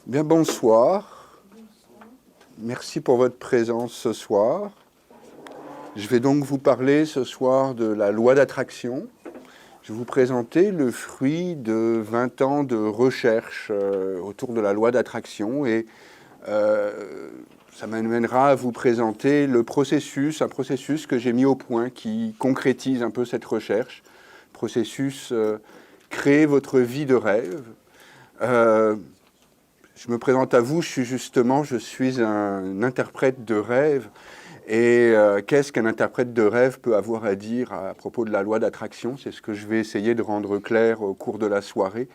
Bien, bonsoir. Merci pour votre présence ce soir. Je vais donc vous parler ce soir de la loi d'attraction. Je vais vous présenter le fruit de 20 ans de recherche autour de la loi d'attraction et ça m'amènera à vous présenter un processus que j'ai mis au point qui concrétise un peu cette recherche. Processus créer votre vie de rêve. Je me présente à vous, je suis un interprète de rêve. Et qu'est-ce qu'un interprète de rêve peut avoir à dire à propos de la loi d'attraction? C'est ce que je vais essayer de rendre clair au cours de la soirée.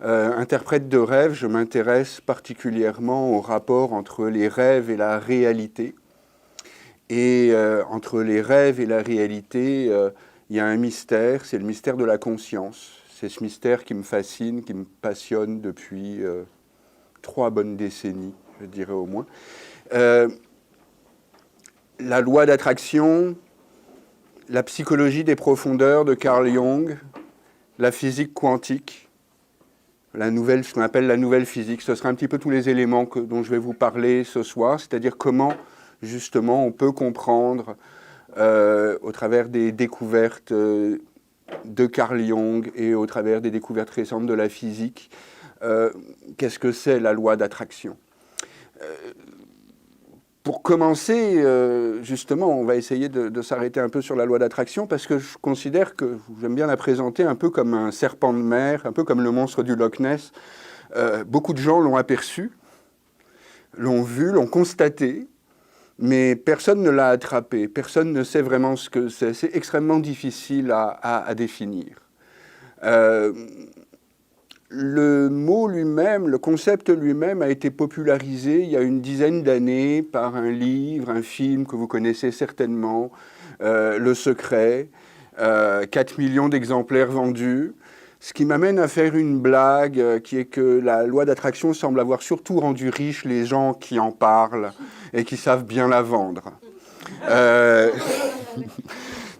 Interprète de rêve, je m'intéresse particulièrement au rapport entre les rêves et la réalité. Et entre les rêves et la réalité, il y a un mystère, c'est le mystère de la conscience. C'est ce mystère qui me fascine, qui me passionne depuis 3 bonnes décennies, je dirais au moins. La loi d'attraction, la psychologie des profondeurs de Carl Jung, la physique quantique, ce qu'on appelle la nouvelle physique. Ce sera un petit peu tous les éléments dont je vais vous parler ce soir, c'est-à-dire comment, justement, on peut comprendre, au travers des découvertes de Carl Jung et au travers des découvertes récentes de la physique, qu'est-ce que c'est la loi d'attraction. Pour commencer, justement, on va essayer de s'arrêter un peu sur la loi d'attraction parce que je considère que j'aime bien la présenter un peu comme un serpent de mer, un peu comme le monstre du Loch Ness. Beaucoup de gens l'ont aperçu, l'ont vu, l'ont constaté, mais personne ne l'a attrapé, personne ne sait vraiment ce que c'est. C'est extrêmement difficile à définir. Le mot lui-même, le concept lui-même a été popularisé il y a une dizaine d'années par un livre, un film que vous connaissez certainement, Le Secret, 4 millions d'exemplaires vendus. Ce qui m'amène à faire une blague qui est que la loi d'attraction semble avoir surtout rendu riches les gens qui en parlent et qui savent bien la vendre.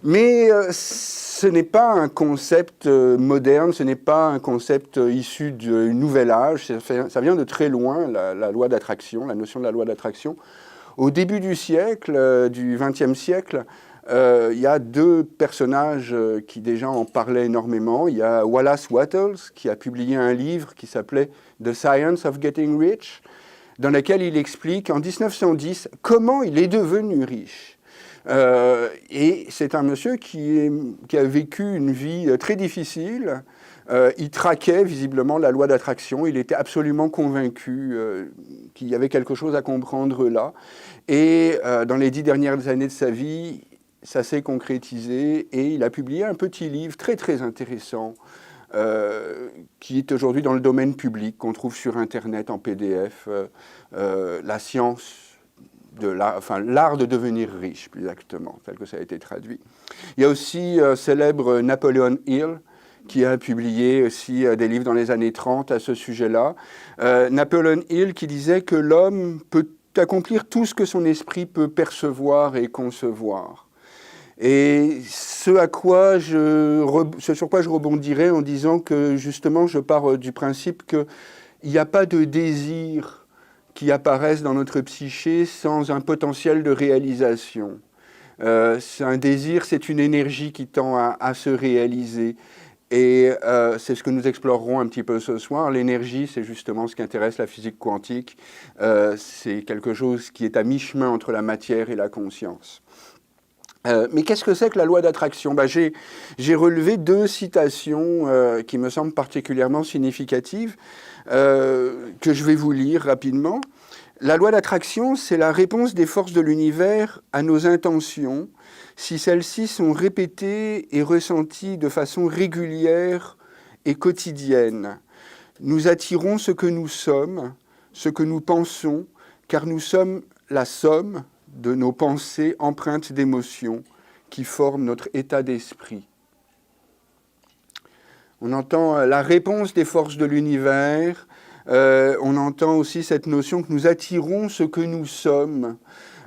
Mais ce n'est pas un concept moderne, ce n'est pas un concept issu du nouvel âge, ça vient de très loin, la loi d'attraction, la notion de la loi d'attraction. Au début du siècle, du XXe siècle, il y a 2 personnages qui déjà en parlaient énormément. Il y a Wallace Wattles qui a publié un livre qui s'appelait The Science of Getting Rich, dans lequel il explique en 1910 comment il est devenu riche. Et c'est un monsieur qui a vécu une vie très difficile. Il traquait visiblement la loi d'attraction. Il était absolument convaincu qu'il y avait quelque chose à comprendre là. Et dans les 10 dernières années de sa vie, ça s'est concrétisé. Et il a publié un petit livre très très intéressant qui est aujourd'hui dans le domaine public, qu'on trouve sur Internet en PDF, La science l'art de devenir riche, plus exactement, tel que ça a été traduit. Il y a aussi célèbre Napoleon Hill, qui a publié aussi des livres dans les années 30 à ce sujet-là. Napoleon Hill qui disait que l'homme peut accomplir tout ce que son esprit peut percevoir et concevoir. Et ce sur quoi je rebondirais en disant que justement je pars du principe qu'il n'y a pas de désir qui apparaissent dans notre psyché sans un potentiel de réalisation. Un désir, c'est une énergie qui tend à se réaliser. Et c'est ce que nous explorerons un petit peu ce soir. L'énergie, c'est justement ce qui intéresse la physique quantique. C'est quelque chose qui est à mi-chemin entre la matière et la conscience. Mais qu'est-ce que c'est que la loi d'attraction? J'ai relevé 2 citations qui me semblent particulièrement significatives, que je vais vous lire rapidement. La loi d'attraction, c'est la réponse des forces de l'univers à nos intentions, si celles-ci sont répétées et ressenties de façon régulière et quotidienne. Nous attirons ce que nous sommes, ce que nous pensons, car nous sommes la somme de nos pensées empreintes d'émotions qui forment notre état d'esprit. On entend la réponse des forces de l'univers, on entend aussi cette notion que nous attirons ce que nous sommes.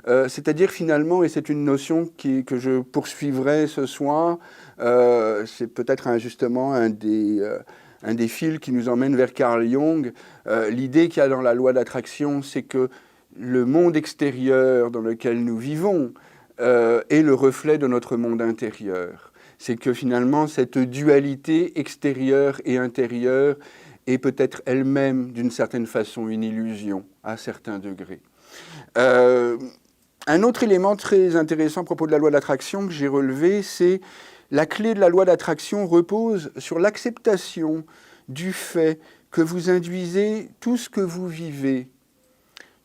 C'est-à-dire finalement, et c'est une notion que je poursuivrai ce soir, c'est peut-être justement un des un des fils qui nous emmène vers Carl Jung. L'idée qu'il y a dans la loi d'attraction, c'est que le monde extérieur dans lequel nous vivons est le reflet de notre monde intérieur. C'est que finalement, cette dualité extérieure et intérieure est peut-être elle-même, d'une certaine façon, une illusion, à certains degrés. Un autre élément très intéressant à propos de la loi d'attraction que j'ai relevé, c'est la clé de la loi d'attraction repose sur l'acceptation du fait que vous induisez tout ce que vous vivez,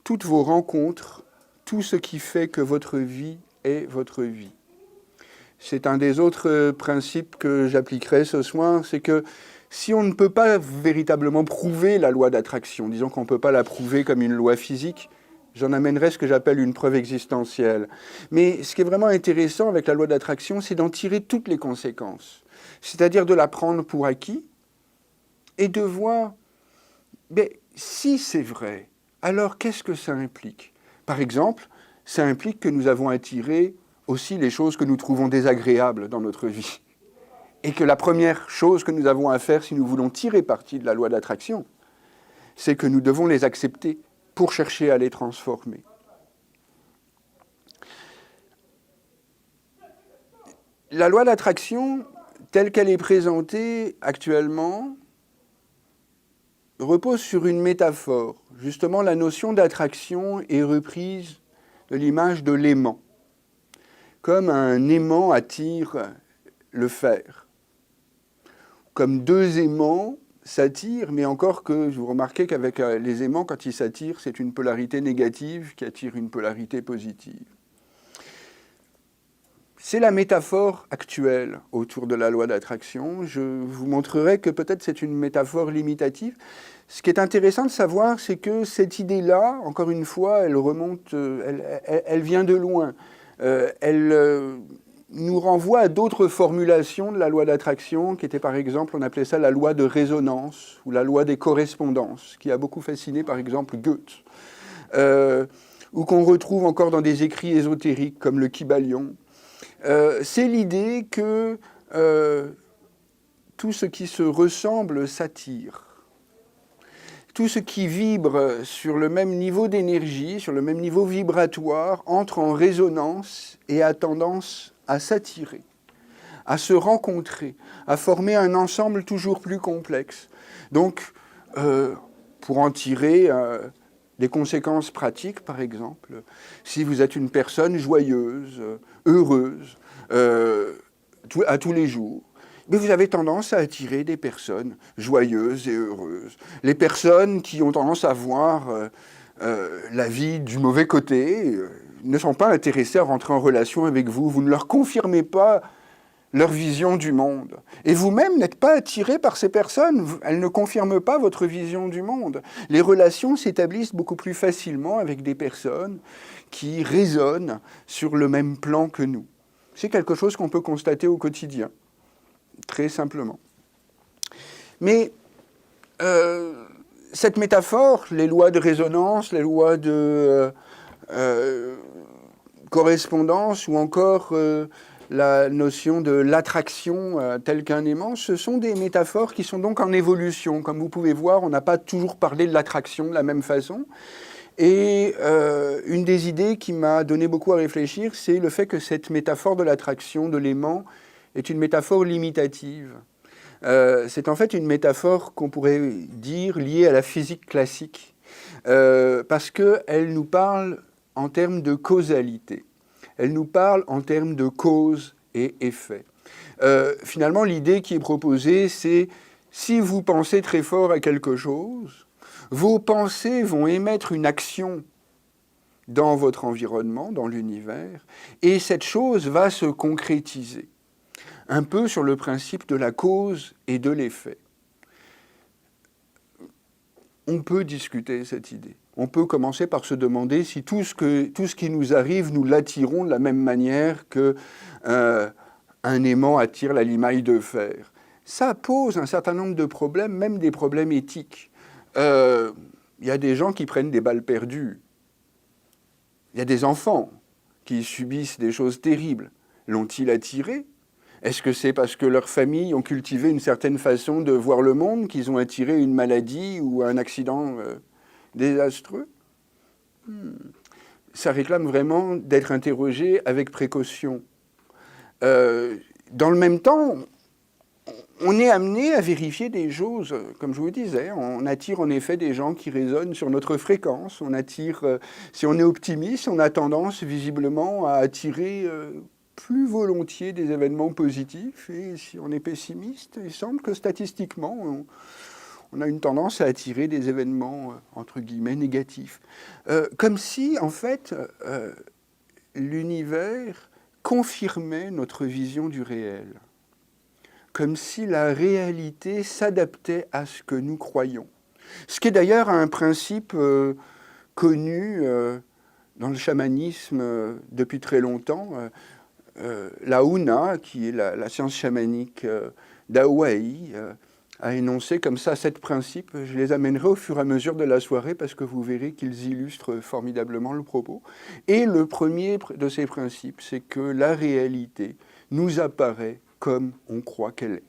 toutes vos rencontres, tout ce qui fait que votre vie est votre vie. C'est un des autres principes que j'appliquerai ce soir, c'est que si on ne peut pas véritablement prouver la loi d'attraction, disons qu'on ne peut pas la prouver comme une loi physique, j'en amènerai ce que j'appelle une preuve existentielle. Mais ce qui est vraiment intéressant avec la loi d'attraction, c'est d'en tirer toutes les conséquences. C'est-à-dire de la prendre pour acquis et de voir, mais si c'est vrai, alors qu'est-ce que ça implique? Par exemple, ça implique que nous avons attiré aussi les choses que nous trouvons désagréables dans notre vie. Et que la première chose que nous avons à faire si nous voulons tirer parti de la loi d'attraction, c'est que nous devons les accepter pour chercher à les transformer. La loi d'attraction, telle qu'elle est présentée actuellement, repose sur une métaphore. Justement, la notion d'attraction est reprise de l'image de l'aimant. Comme un aimant attire le fer. Comme deux aimants s'attirent, mais encore que vous remarquez qu'avec les aimants, quand ils s'attirent, c'est une polarité négative qui attire une polarité positive. C'est la métaphore actuelle autour de la loi d'attraction. Je vous montrerai que peut-être c'est une métaphore limitative. Ce qui est intéressant de savoir, c'est que cette idée-là, encore une fois, elle remonte, elle vient de loin. Elle nous renvoie à d'autres formulations de la loi d'attraction, qui étaient par exemple, on appelait ça la loi de résonance, ou la loi des correspondances, qui a beaucoup fasciné par exemple Goethe, ou qu'on retrouve encore dans des écrits ésotériques comme le Kybalion. C'est l'idée que tout ce qui se ressemble s'attire. Tout ce qui vibre sur le même niveau d'énergie, sur le même niveau vibratoire, entre en résonance et a tendance à s'attirer, à se rencontrer, à former un ensemble toujours plus complexe. Donc, pour en tirer des conséquences pratiques, par exemple, si vous êtes une personne joyeuse, heureuse, à tous les jours, mais vous avez tendance à attirer des personnes joyeuses et heureuses. Les personnes qui ont tendance à voir la vie du mauvais côté ne sont pas intéressées à rentrer en relation avec vous. Vous ne leur confirmez pas leur vision du monde. Et vous-même n'êtes pas attiré par ces personnes. Elles ne confirment pas votre vision du monde. Les relations s'établissent beaucoup plus facilement avec des personnes qui résonnent sur le même plan que nous. C'est quelque chose qu'on peut constater au quotidien. Très simplement. Mais cette métaphore, les lois de résonance, les lois de correspondance ou encore la notion de l'attraction telle qu'un aimant, ce sont des métaphores qui sont donc en évolution. Comme vous pouvez voir, on n'a pas toujours parlé de l'attraction de la même façon. Et une des idées qui m'a donné beaucoup à réfléchir, c'est le fait que cette métaphore de l'attraction, de l'aimant, est une métaphore limitative. C'est en fait une métaphore qu'on pourrait dire liée à la physique classique, parce qu'elle nous parle en termes de causalité. Elle nous parle en termes de cause et effet. Finalement, l'idée qui est proposée, c'est si vous pensez très fort à quelque chose, vos pensées vont émettre une action dans votre environnement, dans l'univers, et cette chose va se concrétiser. Un peu sur le principe de la cause et de l'effet. On peut discuter cette idée. On peut commencer par se demander si tout ce qui nous arrive, nous l'attirons de la même manière qu'un aimant attire la limaille de fer. Ça pose un certain nombre de problèmes, même des problèmes éthiques. Il y a des gens qui prennent des balles perdues. Il y a des enfants qui subissent des choses terribles. L'ont-ils attiré ? Est-ce que c'est parce que leurs familles ont cultivé une certaine façon de voir le monde, qu'ils ont attiré une maladie ou un accident désastreux? Ça réclame vraiment d'être interrogé avec précaution. Dans le même temps, on est amené à vérifier des choses, comme je vous disais, on attire en effet des gens qui résonnent sur notre fréquence, on attire, si on est optimiste, on a tendance visiblement à attirer plus volontiers des événements positifs, et si on est pessimiste, il semble que statistiquement, on a une tendance à attirer des événements, entre guillemets, négatifs. Comme si, en fait, l'univers confirmait notre vision du réel. Comme si la réalité s'adaptait à ce que nous croyons. Ce qui est d'ailleurs un principe connu dans le chamanisme depuis très longtemps. La Huna, qui est la science chamanique d'Hawaï, a énoncé comme ça 7 principes. Je les amènerai au fur et à mesure de la soirée parce que vous verrez qu'ils illustrent formidablement le propos. Et le premier de ces principes, c'est que la réalité nous apparaît comme on croit qu'elle est.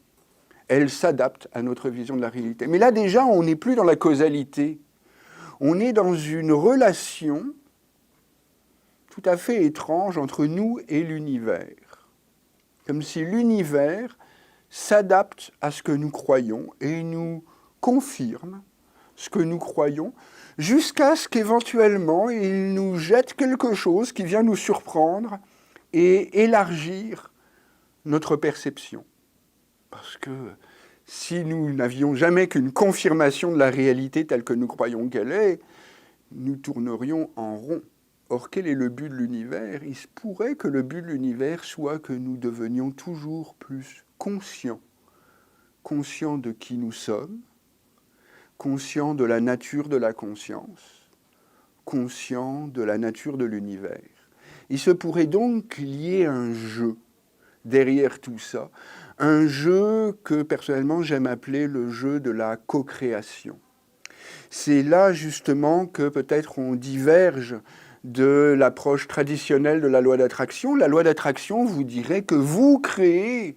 Elle s'adapte à notre vision de la réalité. Mais là, déjà, on n'est plus dans la causalité. On est dans une relation tout à fait étrange entre nous et l'univers. Comme si l'univers s'adapte à ce que nous croyons et nous confirme ce que nous croyons, jusqu'à ce qu'éventuellement, il nous jette quelque chose qui vient nous surprendre et élargir notre perception. Parce que si nous n'avions jamais qu'une confirmation de la réalité telle que nous croyons qu'elle est, nous tournerions en rond. Or, quel est le but de l'univers? Il se pourrait que le but de l'univers soit que nous devenions toujours plus conscients. Conscients de qui nous sommes, conscients de la nature de la conscience, conscients de la nature de l'univers. Il se pourrait donc qu'il y ait un jeu derrière tout ça, un jeu que personnellement j'aime appeler le jeu de la co-création. C'est là justement que peut-être on diverge de l'approche traditionnelle de la loi d'attraction. La loi d'attraction vous dirait que vous créez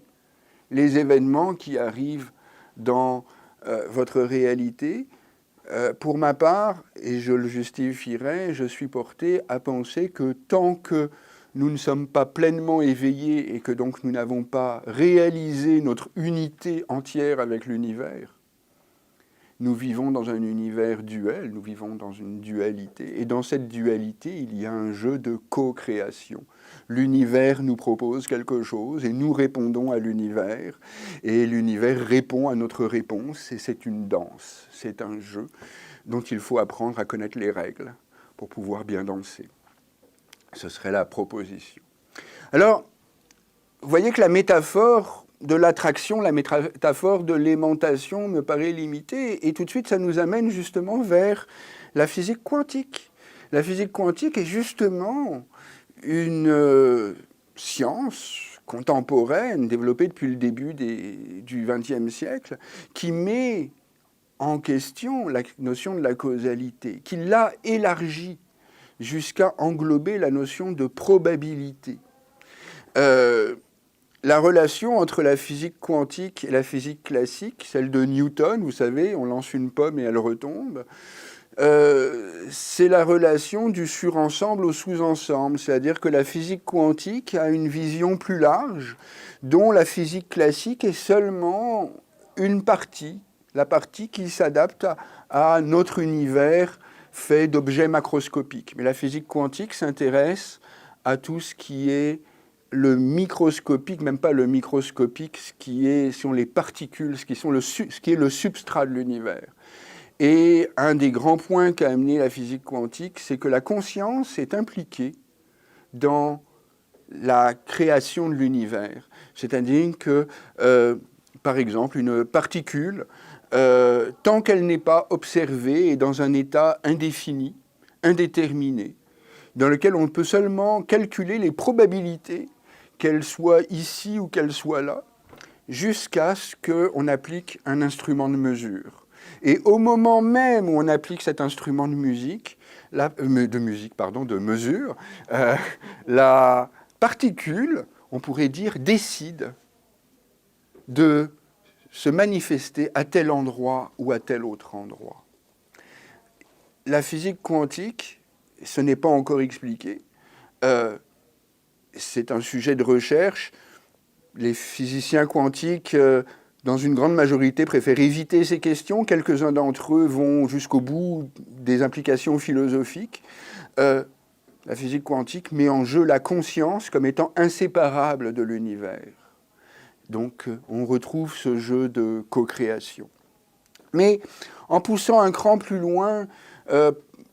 les événements qui arrivent dans votre réalité. Pour ma part, et je le justifierai, je suis porté à penser que tant que nous ne sommes pas pleinement éveillés et que donc nous n'avons pas réalisé notre unité entière avec l'univers, nous vivons dans un univers duel, nous vivons dans une dualité. Et dans cette dualité, il y a un jeu de co-création. L'univers nous propose quelque chose et nous répondons à l'univers. Et l'univers répond à notre réponse et c'est une danse, c'est un jeu dont il faut apprendre à connaître les règles pour pouvoir bien danser. Ce serait la proposition. Alors, vous voyez que la métaphore de l'attraction, la métaphore de l'aimantation me paraît limitée, et tout de suite ça nous amène justement vers la physique quantique. La physique quantique est justement une science contemporaine développée depuis le début du XXe siècle qui met en question la notion de la causalité, qui l'a élargie jusqu'à englober la notion de probabilité. La relation entre la physique quantique et la physique classique, celle de Newton, vous savez, on lance une pomme et elle retombe, c'est la relation du surensemble au sous-ensemble, c'est-à-dire que la physique quantique a une vision plus large, dont la physique classique est seulement une partie, la partie qui s'adapte à notre univers fait d'objets macroscopiques. Mais la physique quantique s'intéresse à tout ce qui est le microscopique, même pas le microscopique, ce qui sont les particules, ce qui est le substrat de l'univers. Et un des grands points qu'a amené la physique quantique, c'est que la conscience est impliquée dans la création de l'univers. C'est-à-dire que, par exemple, une particule, tant qu'elle n'est pas observée, est dans un état indéfini, indéterminé, dans lequel on peut seulement calculer les probabilités qu'elle soit ici ou qu'elle soit là, jusqu'à ce qu'on applique un instrument de mesure. Et au moment même où on applique cet instrument de mesure, la particule, on pourrait dire, décide de se manifester à tel endroit ou à tel autre endroit. La physique quantique, ce n'est pas encore expliqué. C'est un sujet de recherche. Les physiciens quantiques, dans une grande majorité, préfèrent éviter ces questions. Quelques-uns d'entre eux vont jusqu'au bout des implications philosophiques. La physique quantique met en jeu la conscience comme étant inséparable de l'univers. Donc, on retrouve ce jeu de co-création. Mais en poussant un cran plus loin,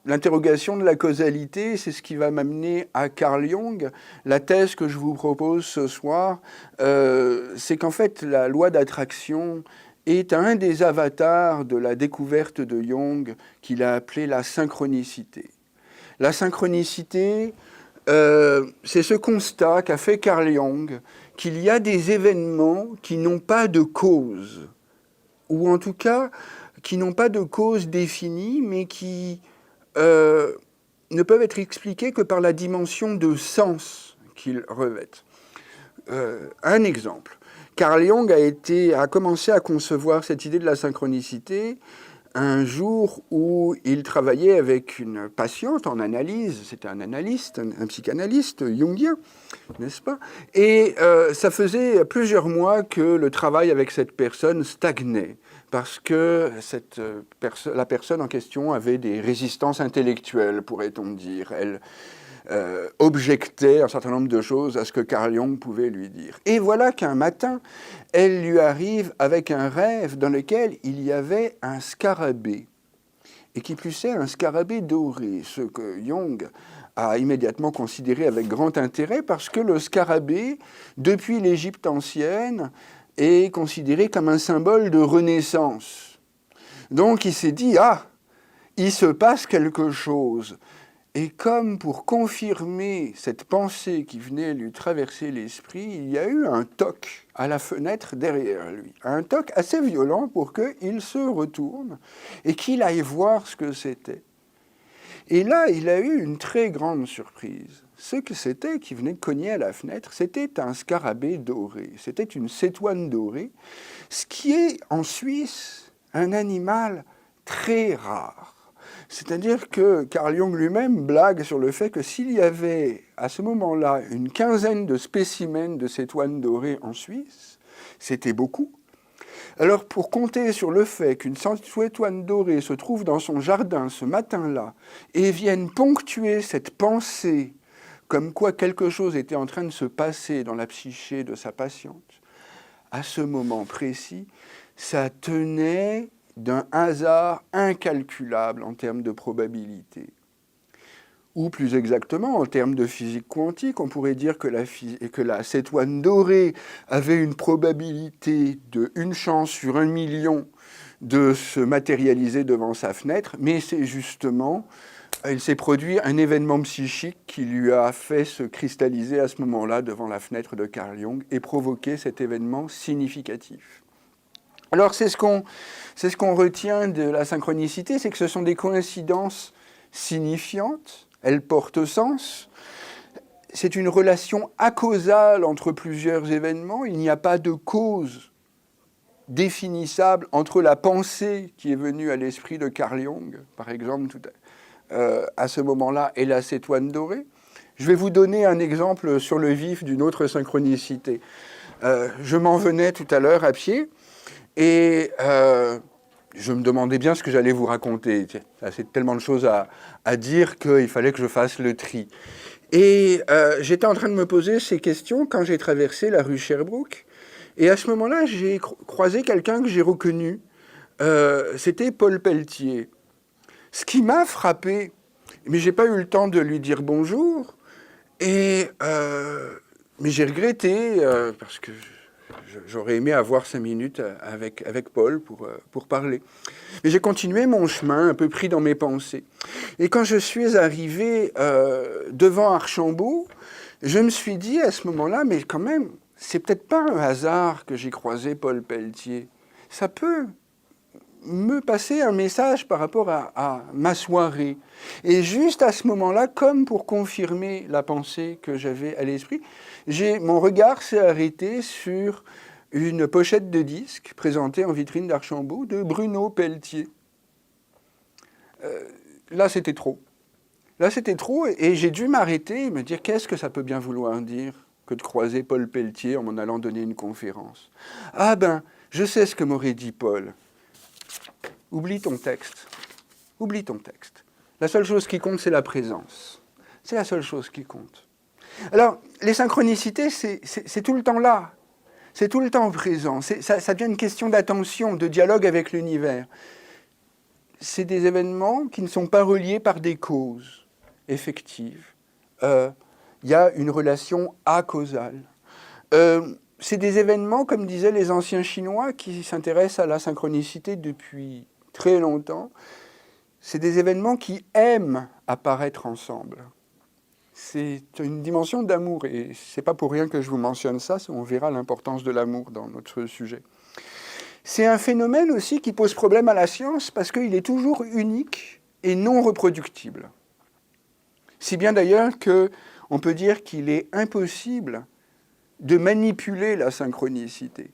l'interrogation de la causalité, c'est ce qui va m'amener à Carl Jung. La thèse que je vous propose ce soir, c'est qu'en fait, la loi d'attraction est un des avatars de la découverte de Jung qu'il a appelé la synchronicité. La synchronicité, c'est ce constat qu'a fait Carl Jung, qu'il y a des événements qui n'ont pas de cause, ou en tout cas, qui n'ont pas de cause définie, mais qui ne peuvent être expliqués que par la dimension de sens qu'ils revêtent. Un exemple. Carl Jung a commencé à concevoir cette idée de la synchronicité un jour où il travaillait avec une patiente en analyse, c'était un analyste, un psychanalyste jungien, n'est-ce pas? Et ça faisait plusieurs mois que le travail avec cette personne stagnait, parce que la personne en question avait des résistances intellectuelles, pourrait-on dire. Elle objectait un certain nombre de choses à ce que Carl Jung pouvait lui dire. Et voilà qu'un matin, elle lui arrive avec un rêve dans lequel il y avait un scarabée, et qui plus est un scarabée doré, ce que Jung a immédiatement considéré avec grand intérêt, parce que le scarabée, depuis l'Égypte ancienne, est considéré comme un symbole de renaissance. Donc il s'est dit, ah, il se passe quelque chose. Et comme pour confirmer cette pensée qui venait lui traverser l'esprit, il y a eu un toc à la fenêtre derrière lui. Un toc assez violent pour qu'il se retourne et qu'il aille voir ce que c'était. Et là, il a eu une très grande surprise. Ce que c'était qui venait de cogner à la fenêtre, c'était un scarabée doré. C'était une cétoine dorée, ce qui est en Suisse un animal très rare. C'est-à-dire que Carl Jung lui-même blague sur le fait que s'il y avait à ce moment-là une quinzaine de spécimens de cétoine dorée en Suisse, c'était beaucoup. Alors pour compter sur le fait qu'une cétoine dorée se trouve dans son jardin ce matin-là et vienne ponctuer cette pensée comme quoi quelque chose était en train de se passer dans la psyché de sa patiente, à ce moment précis, ça tenait d'un hasard incalculable en termes de probabilité. Ou plus exactement, en termes de physique quantique, on pourrait dire que la cétoine dorée avait une probabilité de 1 chance sur 1 million de se matérialiser devant sa fenêtre, mais c'est justement, il s'est produit un événement psychique qui lui a fait se cristalliser à ce moment-là devant la fenêtre de Carl Jung et provoquer cet événement significatif. Alors c'est ce qu'on retient de la synchronicité, c'est que ce sont des coïncidences signifiantes, elles portent sens, c'est une relation acausale entre plusieurs événements, il n'y a pas de cause définissable entre la pensée qui est venue à l'esprit de Carl Jung, par exemple, à ce moment-là, et la cétoine dorée. Je vais vous donner un exemple sur le vif d'une autre synchronicité. Je m'en venais tout à l'heure à pied, et je me demandais bien ce que j'allais vous raconter. C'est tellement de choses à dire qu'il fallait que je fasse le tri. Et j'étais en train de me poser ces questions quand j'ai traversé la rue Sherbrooke. Et à ce moment-là, j'ai croisé quelqu'un que j'ai reconnu. C'était Paul Pelletier. Ce qui m'a frappé, mais je n'ai pas eu le temps de lui dire bonjour, mais j'ai regretté, parce que j'aurais aimé avoir 5 minutes avec Paul pour parler. Mais j'ai continué mon chemin, un peu pris dans mes pensées. Et quand je suis arrivé devant Archambault, je me suis dit à ce moment-là, mais quand même, c'est peut-être pas un hasard que j'ai croisé Paul Pelletier. Ça peut me passer un message par rapport à ma soirée. Et juste à ce moment-là, comme pour confirmer la pensée que j'avais à l'esprit, mon regard s'est arrêté sur une pochette de disque présentée en vitrine d'Archambault de Bruno Pelletier. Là, c'était trop. Là, c'était trop, et j'ai dû m'arrêter et me dire qu'est-ce que ça peut bien vouloir dire que de croiser Paul Pelletier en m'en allant donner une conférence. Ah ben, je sais ce que m'aurait dit Paul. Oublie ton texte. Oublie ton texte. La seule chose qui compte, c'est la présence. C'est la seule chose qui compte. Alors, les synchronicités, c'est tout le temps là. C'est tout le temps présent. Ça devient une question d'attention, de dialogue avec l'univers. C'est des événements qui ne sont pas reliés par des causes effectives. Il y a une relation acausale. C'est des événements, comme disaient les anciens Chinois, qui s'intéressent à la synchronicité depuis très longtemps. C'est des événements qui aiment apparaître ensemble. C'est une dimension d'amour, et c'est pas pour rien que je vous mentionne ça, on verra l'importance de l'amour dans notre sujet. C'est un phénomène aussi qui pose problème à la science parce qu'il est toujours unique et non reproductible. Si bien d'ailleurs qu'on peut dire qu'il est impossible de manipuler la synchronicité.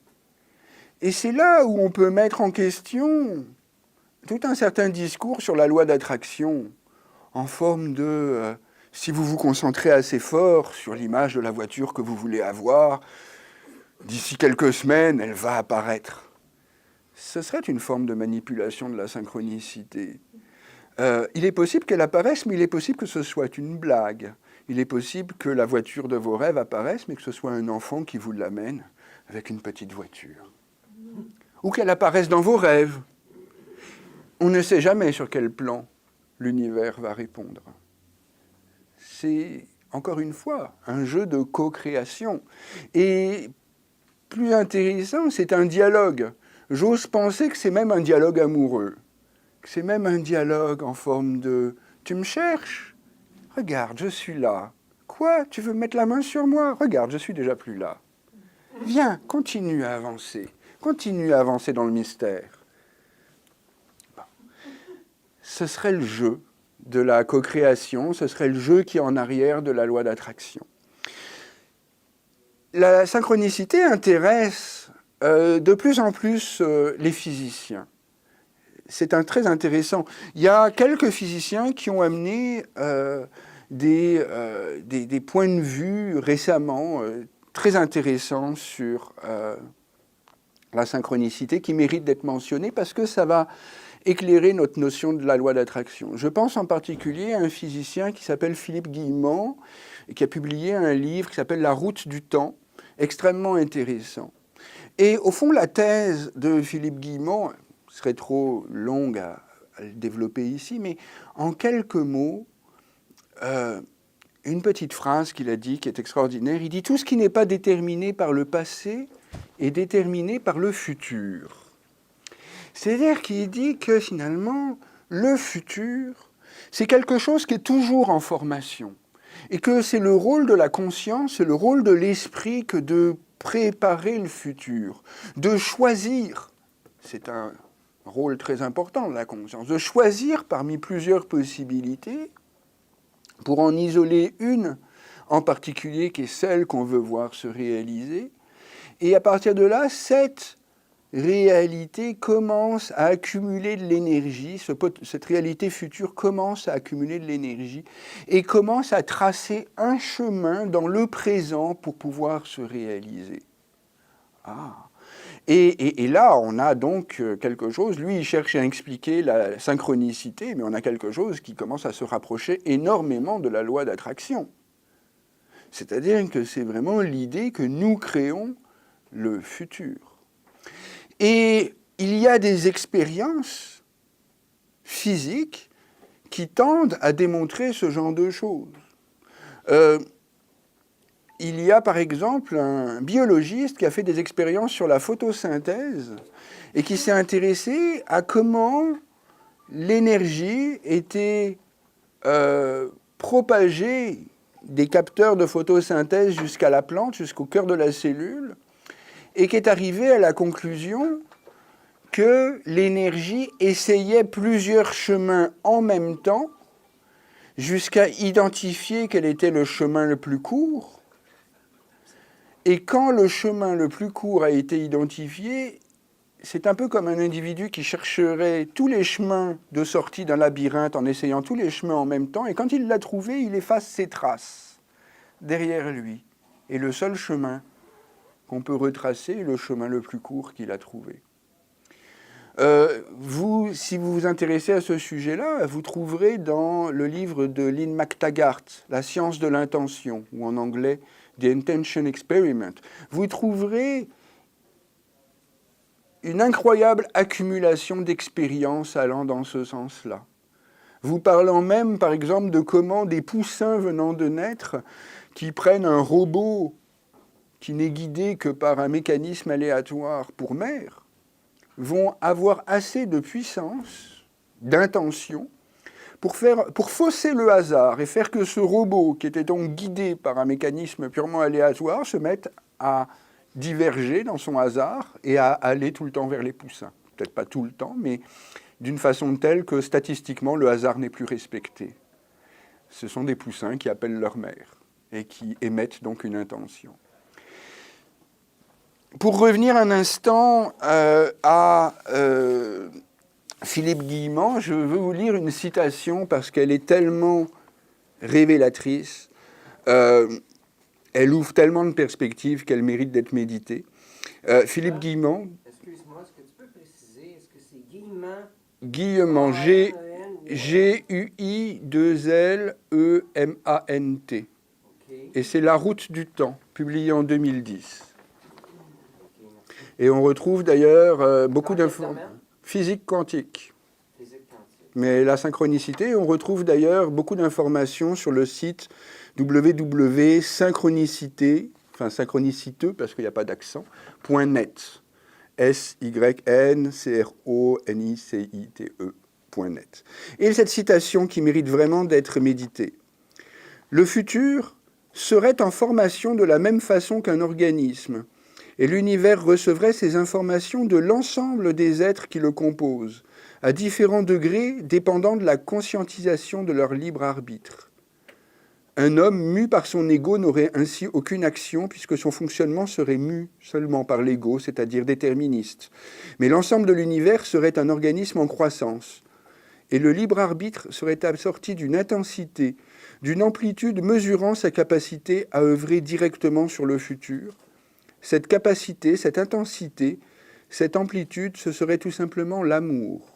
Et c'est là où on peut mettre en question tout un certain discours sur la loi d'attraction, en forme de si vous vous concentrez assez fort sur l'image de la voiture que vous voulez avoir, d'ici quelques semaines, elle va apparaître. Ce serait une forme de manipulation de la synchronicité. Il est possible qu'elle apparaisse, mais il est possible que ce soit une blague. Il est possible que la voiture de vos rêves apparaisse, mais que ce soit un enfant qui vous l'amène avec une petite voiture. Ou qu'elle apparaisse dans vos rêves. On ne sait jamais sur quel plan l'univers va répondre. C'est, encore une fois, un jeu de co-création. Et plus intéressant, c'est un dialogue. J'ose penser que c'est même un dialogue amoureux, que c'est même un dialogue en forme de « tu me cherches ? Regarde, je suis là. Quoi ? Tu veux mettre la main sur moi ? Regarde, je suis déjà plus là. Viens, continue à avancer dans le mystère. » Bon. Ce serait le jeu de la co-création, ce serait le jeu qui est en arrière de la loi d'attraction. La synchronicité intéresse de plus en plus les physiciens. C'est très intéressant. Il y a quelques physiciens qui ont amené des points de vue récemment très intéressants sur la synchronicité qui méritent d'être mentionnés parce que ça va éclairer notre notion de la loi d'attraction. Je pense en particulier à un physicien qui s'appelle Philippe Guillemont et qui a publié un livre qui s'appelle « La route du temps », extrêmement intéressant. Et au fond, la thèse de Philippe Guillemont serait trop longue à le développer ici, mais en quelques mots, une petite phrase qu'il a dit qui est extraordinaire. Il dit « Tout ce qui n'est pas déterminé par le passé est déterminé par le futur ». C'est-à-dire qu'il dit que finalement, le futur, c'est quelque chose qui est toujours en formation. Et que c'est le rôle de la conscience, c'est le rôle de l'esprit que de préparer le futur, de choisir, c'est un rôle très important de la conscience, de choisir parmi plusieurs possibilités pour en isoler une en particulier qui est celle qu'on veut voir se réaliser. Et à partir de là, cette réalité commence à accumuler de l'énergie, cette réalité future commence à accumuler de l'énergie et commence à tracer un chemin dans le présent pour pouvoir se réaliser. Ah. Et là, on a donc quelque chose, lui il cherche à expliquer la synchronicité, mais on a quelque chose qui commence à se rapprocher énormément de la loi d'attraction. C'est-à-dire que c'est vraiment l'idée que nous créons le futur. Et il y a des expériences physiques qui tendent à démontrer ce genre de choses. Il y a par exemple un biologiste qui a fait des expériences sur la photosynthèse et qui s'est intéressé à comment l'énergie était propagée des capteurs de photosynthèse jusqu'à la plante, jusqu'au cœur de la cellule, et qui est arrivé à la conclusion que l'énergie essayait plusieurs chemins en même temps jusqu'à identifier quel était le chemin le plus court Et quand le chemin le plus court a été identifié, c'est un peu comme un individu qui chercherait tous les chemins de sortie d'un labyrinthe en essayant tous les chemins en même temps, et quand il l'a trouvé, il efface ses traces derrière lui. Et le seul chemin qu'on peut retracer est le chemin le plus court qu'il a trouvé. Si vous vous intéressez à ce sujet-là, vous trouverez dans le livre de Lynn McTaggart, La science de l'intention, ou en anglais, The Intention Experiment, vous trouverez une incroyable accumulation d'expériences allant dans ce sens-là. Vous parlant même, par exemple, de comment des poussins venant de naître, qui prennent un robot qui n'est guidé que par un mécanisme aléatoire pour mère, vont avoir assez de puissance, d'intention, pour fausser le hasard et faire que ce robot, qui était donc guidé par un mécanisme purement aléatoire, se mette à diverger dans son hasard et à aller tout le temps vers les poussins. Peut-être pas tout le temps, mais d'une façon telle que statistiquement, le hasard n'est plus respecté. Ce sont des poussins qui appellent leur mère et qui émettent donc une intention. Pour revenir un instant à Philippe Guillemont, je veux vous lire une citation parce qu'elle est tellement révélatrice, elle ouvre tellement de perspectives qu'elle mérite d'être méditée. Philippe Guillemont... Excuse-moi, est-ce que tu peux préciser, est-ce que c'est Guillemont? Guillemont, G-U-I-2-L-E-M-A-N-T. Okay. Et c'est La route du temps, publié en 2010. Et on retrouve d'ailleurs beaucoup d'informations. Physique quantique. Mais la synchronicité, on retrouve d'ailleurs beaucoup d'informations sur le site www.synchronicité, enfin synchroniciteux parce qu'il n'y a pas d'accent, .net. S-Y-N-C-R-O-N-I-C-I-T-E.net. Et cette citation qui mérite vraiment d'être méditée. Le futur serait en formation de la même façon qu'un organisme, et l'univers recevrait ces informations de l'ensemble des êtres qui le composent, à différents degrés dépendant de la conscientisation de leur libre arbitre. Un homme mu par son ego n'aurait ainsi aucune action puisque son fonctionnement serait mu seulement par l'ego, c'est-à-dire déterministe. Mais l'ensemble de l'univers serait un organisme en croissance. Et le libre arbitre serait assorti d'une intensité, d'une amplitude mesurant sa capacité à œuvrer directement sur le futur. Cette capacité, cette intensité, cette amplitude, ce serait tout simplement l'amour.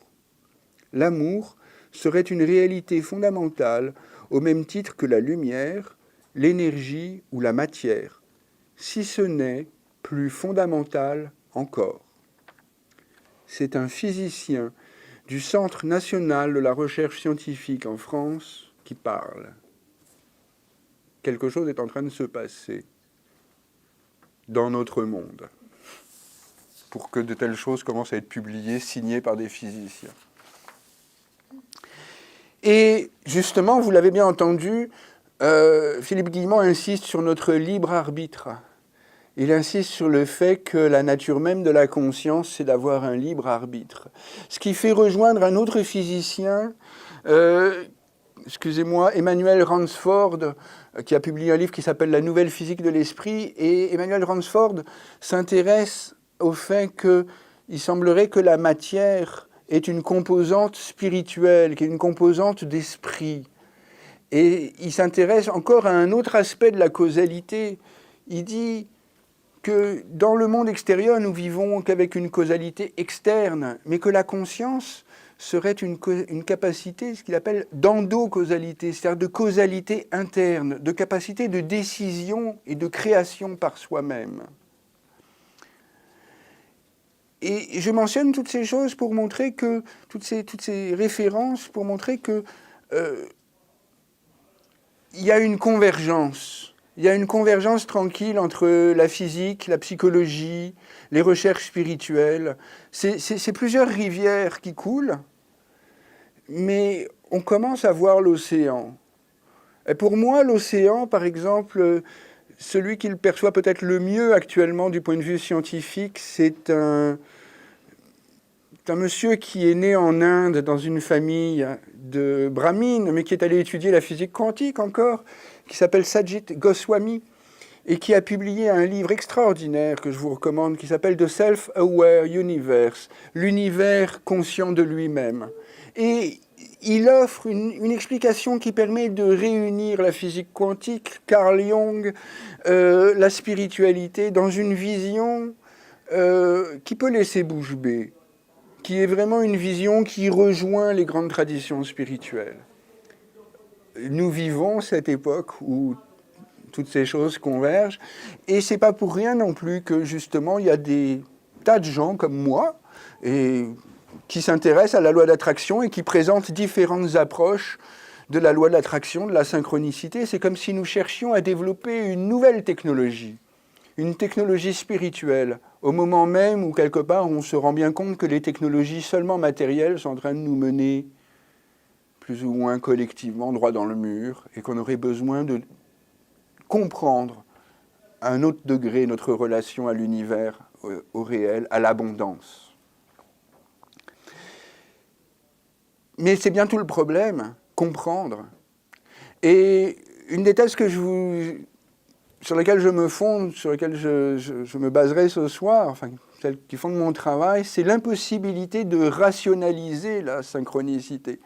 L'amour serait une réalité fondamentale au même titre que la lumière, l'énergie ou la matière, si ce n'est plus fondamental encore. C'est un physicien du Centre national de la recherche scientifique en France qui parle. Quelque chose est en train de se passer dans notre monde, pour que de telles choses commencent à être publiées, signées par des physiciens. Et justement, vous l'avez bien entendu, Philippe Guillemont insiste sur notre libre arbitre. Il insiste sur le fait que la nature même de la conscience, c'est d'avoir un libre arbitre. Ce qui fait rejoindre un autre physicien, Emmanuel Ransford, qui a publié un livre qui s'appelle « La nouvelle physique de l'esprit ». Et Emmanuel Ransford s'intéresse au fait qu'il semblerait que la matière est une composante spirituelle, qui est une composante d'esprit. Et il s'intéresse encore à un autre aspect de la causalité. Il dit que dans le monde extérieur, nous vivons qu'avec une causalité externe, mais que la conscience serait une capacité, ce qu'il appelle d'endocausalité, c'est-à-dire de causalité interne, de capacité de décision et de création par soi-même. Et je mentionne toutes ces choses pour montrer que, toutes ces références, pour montrer que il y a une convergence. Il y a une convergence tranquille entre la physique, la psychologie, les recherches spirituelles. C'est plusieurs rivières qui coulent, mais on commence à voir l'océan. Et pour moi, l'océan, par exemple, celui qui le perçoit peut-être le mieux actuellement du point de vue scientifique, c'est un monsieur qui est né en Inde dans une famille de brahmines, mais qui est allé étudier la physique quantique encore, qui s'appelle Sajid Goswami, et qui a publié un livre extraordinaire que je vous recommande, qui s'appelle The Self-Aware Universe, l'univers conscient de lui-même. Et il offre une explication qui permet de réunir la physique quantique, Carl Jung, la spiritualité, dans une vision qui peut laisser bouche bée, qui est vraiment une vision qui rejoint les grandes traditions spirituelles. Nous vivons cette époque où toutes ces choses convergent, et c'est pas pour rien non plus que justement il y a des tas de gens comme moi et qui s'intéressent à la loi d'attraction et qui présentent différentes approches de la loi de l'attraction, de la synchronicité. C'est comme si nous cherchions à développer une nouvelle technologie, une technologie spirituelle, au moment même où quelque part on se rend bien compte que les technologies seulement matérielles sont en train de nous mener plus ou moins collectivement droit dans le mur, et qu'on aurait besoin de comprendre à un autre degré notre relation à l'univers, au réel, à l'abondance. Mais c'est bien tout le problème, comprendre. Et une des thèses sur lesquelles je me fonde, sur lesquelles je me baserai ce soir, enfin, celles qui fondent mon travail, c'est l'impossibilité de rationaliser la synchronicité.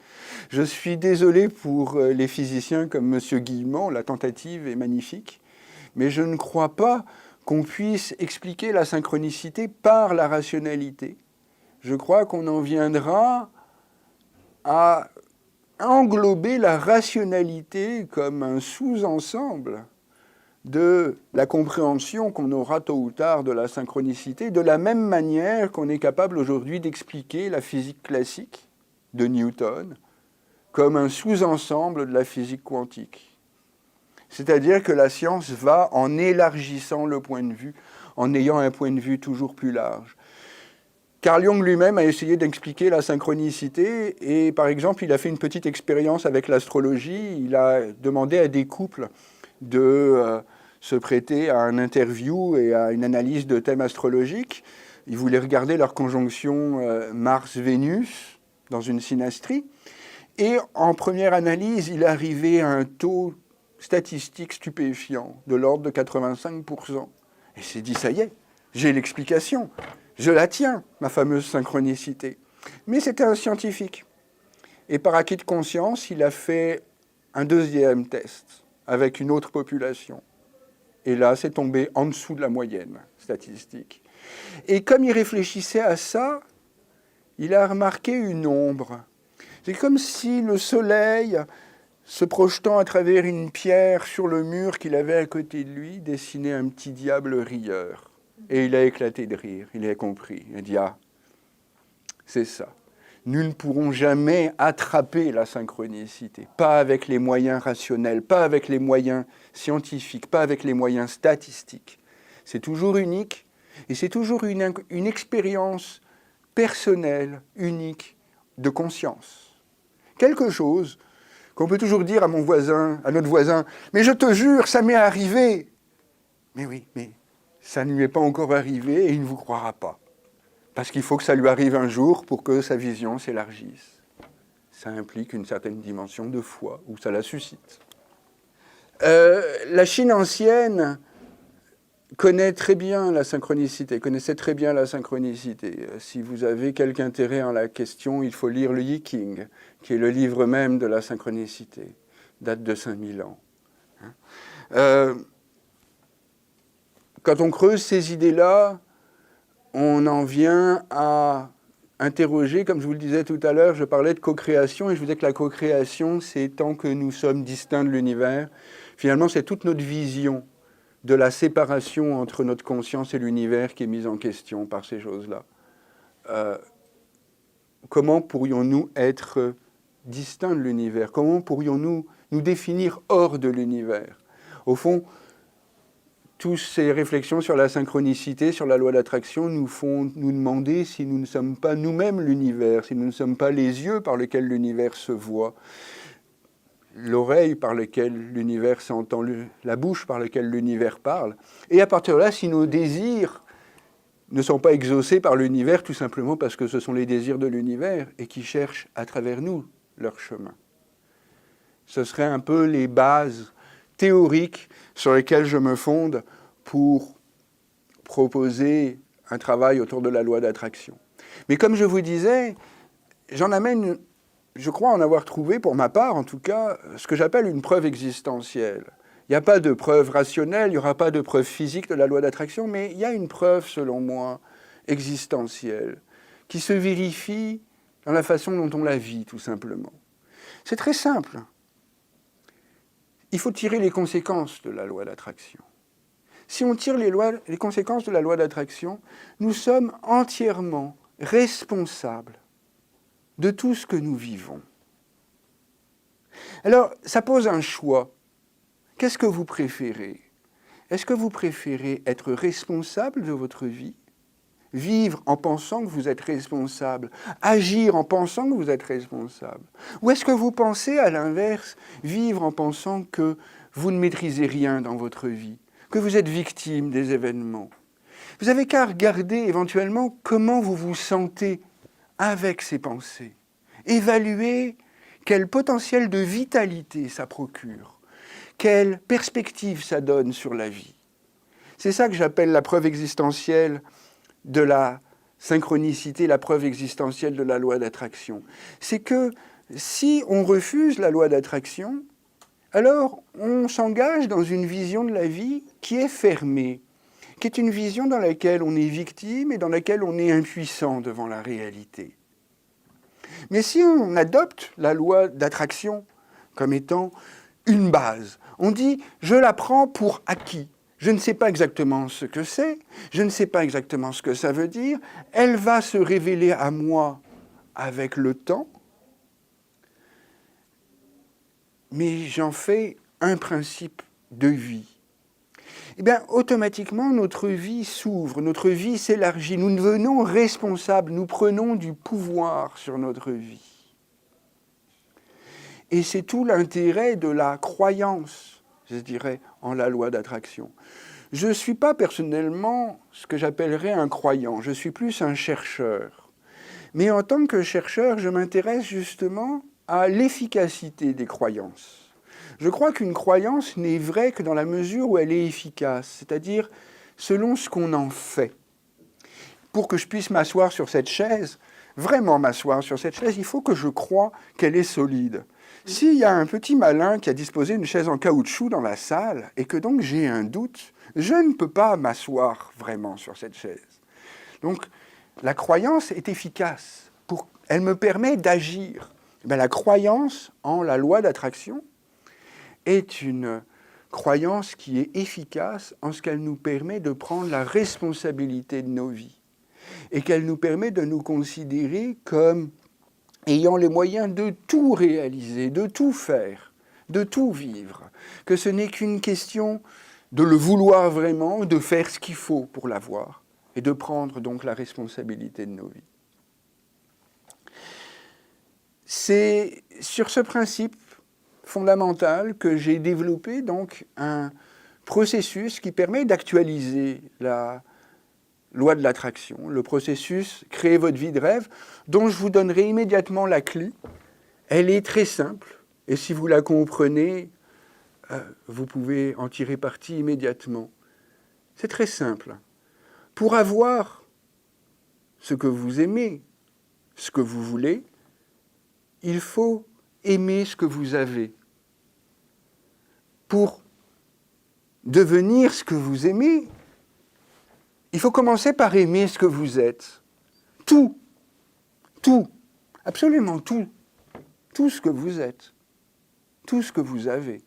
Je suis désolé pour les physiciens comme M. Guillemot, la tentative est magnifique, mais je ne crois pas qu'on puisse expliquer la synchronicité par la rationalité. Je crois qu'on en viendra à englober la rationalité comme un sous-ensemble de la compréhension qu'on aura tôt ou tard de la synchronicité, de la même manière qu'on est capable aujourd'hui d'expliquer la physique classique de Newton comme un sous-ensemble de la physique quantique. C'est-à-dire que la science va en élargissant le point de vue, en ayant un point de vue toujours plus large. Carl Jung lui-même a essayé d'expliquer la synchronicité et, par exemple, il a fait une petite expérience avec l'astrologie. Il a demandé à des couples de se prêter à un interview et à une analyse de thèmes astrologiques. Il voulait regarder leur conjonction Mars-Vénus dans une synastrie. Et en première analyse, il est arrivé à un taux statistique stupéfiant de l'ordre de 85%. Et il s'est dit, ça y est, j'ai l'explication. Je la tiens, ma fameuse synchronicité. Mais c'était un scientifique. Et par acquis de conscience, il a fait un deuxième test avec une autre population. Et là, c'est tombé en dessous de la moyenne statistique. Et comme il réfléchissait à ça, il a remarqué une ombre. C'est comme si le soleil, se projetant à travers une pierre sur le mur qu'il avait à côté de lui, dessinait un petit diable rieur. Et il a éclaté de rire, il a compris. Il a dit, ah, c'est ça. Nous ne pourrons jamais attraper la synchronicité, pas avec les moyens rationnels, pas avec les moyens scientifiques, pas avec les moyens statistiques. C'est toujours unique, et c'est toujours une expérience personnelle, unique, de conscience. Quelque chose qu'on peut toujours dire à mon voisin, à notre voisin, « Mais je te jure, ça m'est arrivé !» Mais oui, mais ça ne lui est pas encore arrivé et il ne vous croira pas. Parce qu'il faut que ça lui arrive un jour pour que sa vision s'élargisse. Ça implique une certaine dimension de foi, ou ça la suscite. La Chine ancienne connaissait très bien la synchronicité. Si vous avez quelque intérêt en la question, il faut lire le Yi King, qui est le livre même de la synchronicité, date de 5000 ans. Quand on creuse ces idées-là, on en vient à interroger, comme je vous le disais tout à l'heure, je parlais de co-création, et je vous disais que la co-création, c'est tant que nous sommes distincts de l'univers. Finalement, c'est toute notre vision de la séparation entre notre conscience et l'univers qui est mise en question par ces choses-là. Comment pourrions-nous être distincts de l'univers? Comment pourrions-nous nous définir hors de l'univers? Au fond, toutes ces réflexions sur la synchronicité, sur la loi d'attraction, nous font nous demander si nous ne sommes pas nous-mêmes l'univers, si nous ne sommes pas les yeux par lesquels l'univers se voit, l'oreille par laquelle l'univers s'entend, la bouche par laquelle l'univers parle. Et à partir de là, si nos désirs ne sont pas exaucés par l'univers, tout simplement parce que ce sont les désirs de l'univers et qui cherchent à travers nous leur chemin. Ce serait un peu les bases théoriques sur lesquels je me fonde pour proposer un travail autour de la loi d'attraction. Mais comme je vous disais, j'en amène, je crois en avoir trouvé, pour ma part en tout cas, ce que j'appelle une preuve existentielle. Il n'y a pas de preuve rationnelle, il n'y aura pas de preuve physique de la loi d'attraction, mais il y a une preuve, selon moi, existentielle, qui se vérifie dans la façon dont on la vit, tout simplement. C'est très simple. Il faut tirer les conséquences de la loi d'attraction. Si on tire les conséquences de la loi d'attraction, nous sommes entièrement responsables de tout ce que nous vivons. Alors, ça pose un choix. Qu'est-ce que vous préférez? Est-ce que vous préférez être responsable de votre vie, vivre en pensant que vous êtes responsable, agir en pensant que vous êtes responsable? Ou est-ce que vous pensez, à l'inverse, vivre en pensant que vous ne maîtrisez rien dans votre vie, que vous êtes victime des événements? Vous n'avez qu'à regarder éventuellement comment vous vous sentez avec ces pensées. Évaluer quel potentiel de vitalité ça procure. Quelle perspective ça donne sur la vie. C'est ça que j'appelle la preuve existentielle de la synchronicité, la preuve existentielle de la loi d'attraction. C'est que si on refuse la loi d'attraction, alors on s'engage dans une vision de la vie qui est fermée, qui est une vision dans laquelle on est victime et dans laquelle on est impuissant devant la réalité. Mais si on adopte la loi d'attraction comme étant une base, on dit « je la prends pour acquis ». Je ne sais pas exactement ce que c'est, je ne sais pas exactement ce que ça veut dire, elle va se révéler à moi avec le temps, mais j'en fais un principe de vie. Eh bien, automatiquement, notre vie s'ouvre, notre vie s'élargit, nous devenons responsables, nous prenons du pouvoir sur notre vie. Et c'est tout l'intérêt de la croyance, je dirais, en la loi d'attraction. Je ne suis pas personnellement ce que j'appellerais un croyant, je suis plus un chercheur. Mais en tant que chercheur, je m'intéresse justement à l'efficacité des croyances. Je crois qu'une croyance n'est vraie que dans la mesure où elle est efficace, c'est-à-dire selon ce qu'on en fait. Pour que je puisse m'asseoir sur cette chaise, vraiment m'asseoir sur cette chaise, il faut que je croie qu'elle est solide. S'il y a un petit malin qui a disposé une chaise en caoutchouc dans la salle et que donc j'ai un doute, je ne peux pas m'asseoir vraiment sur cette chaise. Donc, la croyance est efficace. Elle me permet d'agir. La croyance en la loi d'attraction est une croyance qui est efficace en ce qu'elle nous permet de prendre la responsabilité de nos vies et qu'elle nous permet de nous considérer comme ayant les moyens de tout réaliser, de tout faire, de tout vivre, que ce n'est qu'une question de le vouloir vraiment, de faire ce qu'il faut pour l'avoir, et de prendre donc la responsabilité de nos vies. C'est sur ce principe fondamental que j'ai développé donc un processus qui permet d'actualiser la loi de l'attraction, le processus « Créer votre vie de rêve », dont je vous donnerai immédiatement la clé. Elle est très simple, et si vous la comprenez, vous pouvez en tirer parti immédiatement. C'est très simple. Pour avoir ce que vous aimez, ce que vous voulez, il faut aimer ce que vous avez. Pour devenir ce que vous aimez, il faut commencer par aimer ce que vous êtes. Tout, absolument tout ce que vous êtes, tout ce que vous avez.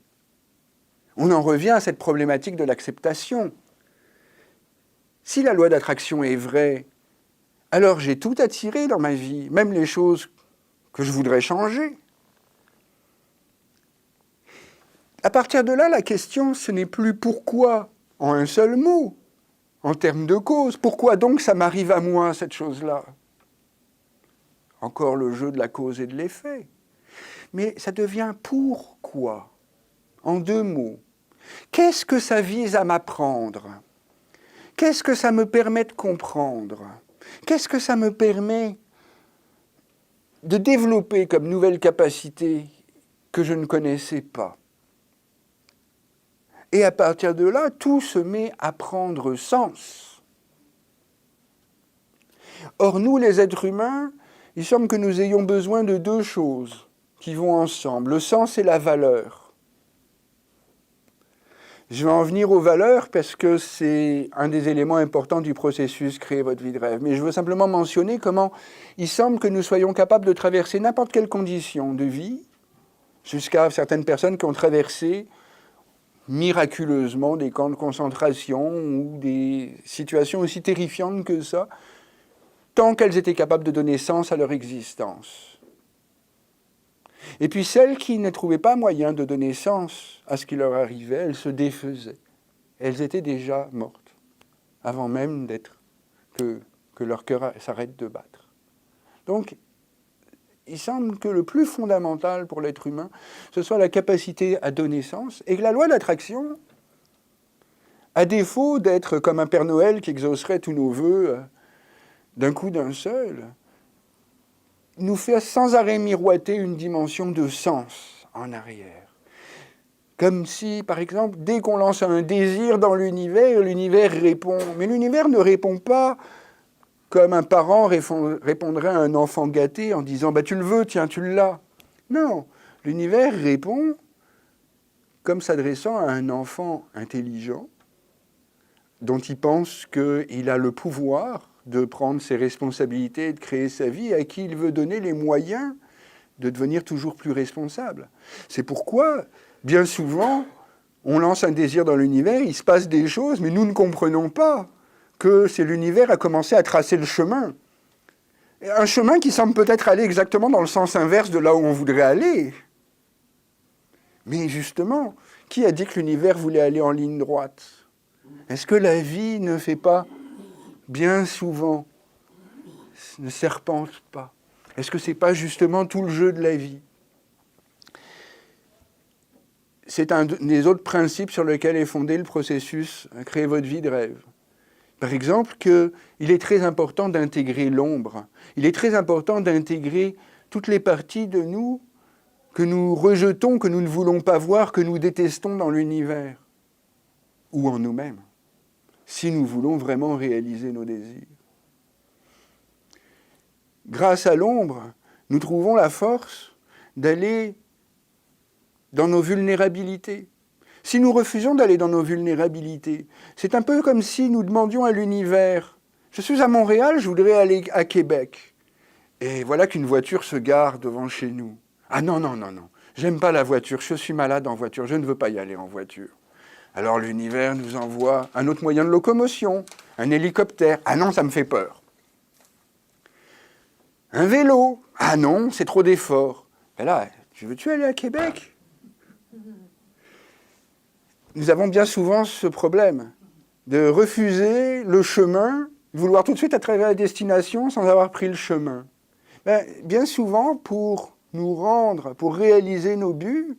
On en revient à cette problématique de l'acceptation. Si la loi d'attraction est vraie, alors j'ai tout attiré dans ma vie, même les choses que je voudrais changer. À partir de là, la question, ce n'est plus pourquoi en un seul mot, en termes de cause. Pourquoi donc ça m'arrive à moi, cette chose-là? Encore le jeu de la cause et de l'effet. Mais ça devient pourquoi, en deux mots. Qu'est-ce que ça vise à m'apprendre? Qu'est-ce que ça me permet de comprendre? Qu'est-ce que ça me permet de développer comme nouvelle capacité que je ne connaissais pas? Et à partir de là, tout se met à prendre sens. Or, nous, les êtres humains, il semble que nous ayons besoin de deux choses qui vont ensemble, le sens et la valeur. Je vais en venir aux valeurs parce que c'est un des éléments importants du processus Créer votre vie de rêve. Mais je veux simplement mentionner comment il semble que nous soyons capables de traverser n'importe quelle condition de vie, jusqu'à certaines personnes qui ont traversé miraculeusement des camps de concentration ou des situations aussi terrifiantes que ça, tant qu'elles étaient capables de donner sens à leur existence. Et puis celles qui ne trouvaient pas moyen de donner sens à ce qui leur arrivait, elles se défaisaient. Elles étaient déjà mortes, avant même que leur cœur s'arrête de battre. Donc, il semble que le plus fondamental pour l'être humain, ce soit la capacité à donner sens, et que la loi d'attraction, à défaut d'être comme un Père Noël qui exaucerait tous nos vœux d'un coup d'un seul, nous fait sans arrêt miroiter une dimension de sens en arrière. Comme si, par exemple, dès qu'on lance un désir dans l'univers, l'univers répond. Mais l'univers ne répond pas comme un parent répondrait à un enfant gâté en disant « tu le veux, tiens, tu l'as ». Non, l'univers répond comme s'adressant à un enfant intelligent dont il pense qu'il a le pouvoir de prendre ses responsabilités et de créer sa vie, à qui il veut donner les moyens de devenir toujours plus responsable. C'est pourquoi, bien souvent, on lance un désir dans l'univers, il se passe des choses, mais nous ne comprenons pas que c'est l'univers a commencé à tracer le chemin. Un chemin qui semble peut-être aller exactement dans le sens inverse de là où on voudrait aller. Mais justement, qui a dit que l'univers voulait aller en ligne droite ? Est-ce que la vie ne fait pas bien souvent, ne serpente pas? Est-ce que ce n'est pas justement tout le jeu de la vie? C'est un des autres principes sur lesquels est fondé le processus Créer votre vie de rêve. Par exemple, qu'il est très important d'intégrer l'ombre. Il est très important d'intégrer toutes les parties de nous que nous rejetons, que nous ne voulons pas voir, que nous détestons dans l'univers ou en nous-mêmes, si nous voulons vraiment réaliser nos désirs. Grâce à l'ombre, nous trouvons la force d'aller dans nos vulnérabilités. Si nous refusons d'aller dans nos vulnérabilités, c'est un peu comme si nous demandions à l'univers « Je suis à Montréal, je voudrais aller à Québec. » Et voilà qu'une voiture se gare devant chez nous. « Ah non, non, non, non, j'aime pas la voiture, je suis malade en voiture, je ne veux pas y aller en voiture. » Alors l'univers nous envoie un autre moyen de locomotion, un hélicoptère. « Ah non, ça me fait peur. » Un vélo. « Ah non, c'est trop d'efforts. » Et là, veux-tu aller à Québec ? Nous avons bien souvent ce problème de refuser le chemin, de vouloir tout de suite atteindre la destination sans avoir pris le chemin. Bien souvent, pour nous rendre, pour réaliser nos buts,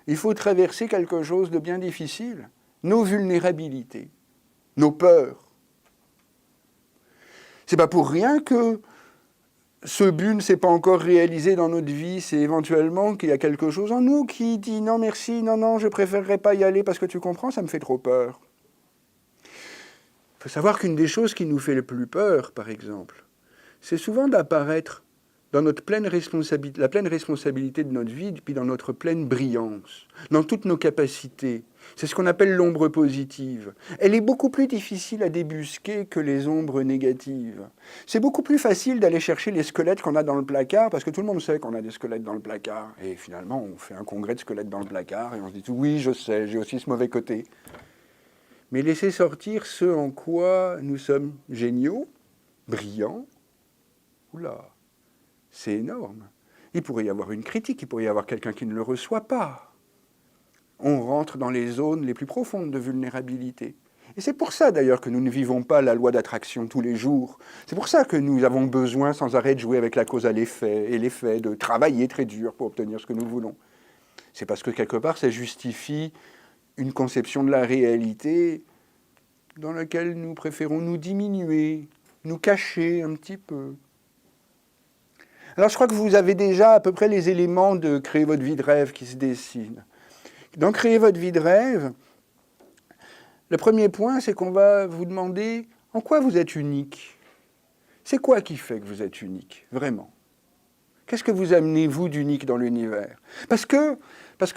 il faut traverser quelque chose de bien difficile, nos vulnérabilités, nos peurs. C'est pas pour rien que ce but ne s'est pas encore réalisé dans notre vie, c'est éventuellement qu'il y a quelque chose en nous qui dit « Non, merci, non, non, je préférerais pas y aller parce que tu comprends, ça me fait trop peur. » Il faut savoir qu'une des choses qui nous fait le plus peur, par exemple, c'est souvent d'apparaître dans notre la pleine responsabilité de notre vie, puis dans notre pleine brillance, dans toutes nos capacités. C'est ce qu'on appelle l'ombre positive. Elle est beaucoup plus difficile à débusquer que les ombres négatives. C'est beaucoup plus facile d'aller chercher les squelettes qu'on a dans le placard, parce que tout le monde sait qu'on a des squelettes dans le placard. Et finalement, on fait un congrès de squelettes dans le placard, et on se dit « Oui, je sais, j'ai aussi ce mauvais côté. » Mais laisser sortir ce en quoi nous sommes géniaux, brillants, oula, c'est énorme. Il pourrait y avoir une critique, il pourrait y avoir quelqu'un qui ne le reçoit pas. On rentre dans les zones les plus profondes de vulnérabilité. Et c'est pour ça d'ailleurs que nous ne vivons pas la loi d'attraction tous les jours. C'est pour ça que nous avons besoin sans arrêt de jouer avec la cause à l'effet, et l'effet de travailler très dur pour obtenir ce que nous voulons. C'est parce que quelque part ça justifie une conception de la réalité dans laquelle nous préférons nous diminuer, nous cacher un petit peu. Alors je crois que vous avez déjà à peu près les éléments de Créer votre vie de rêve qui se dessinent. Dans Créer votre vie de rêve, Le premier point, c'est qu'on va vous demander en quoi vous êtes unique. C'est quoi qui fait que vous êtes unique, vraiment? Qu'est-ce que vous amenez, vous, d'unique dans l'univers? Parce que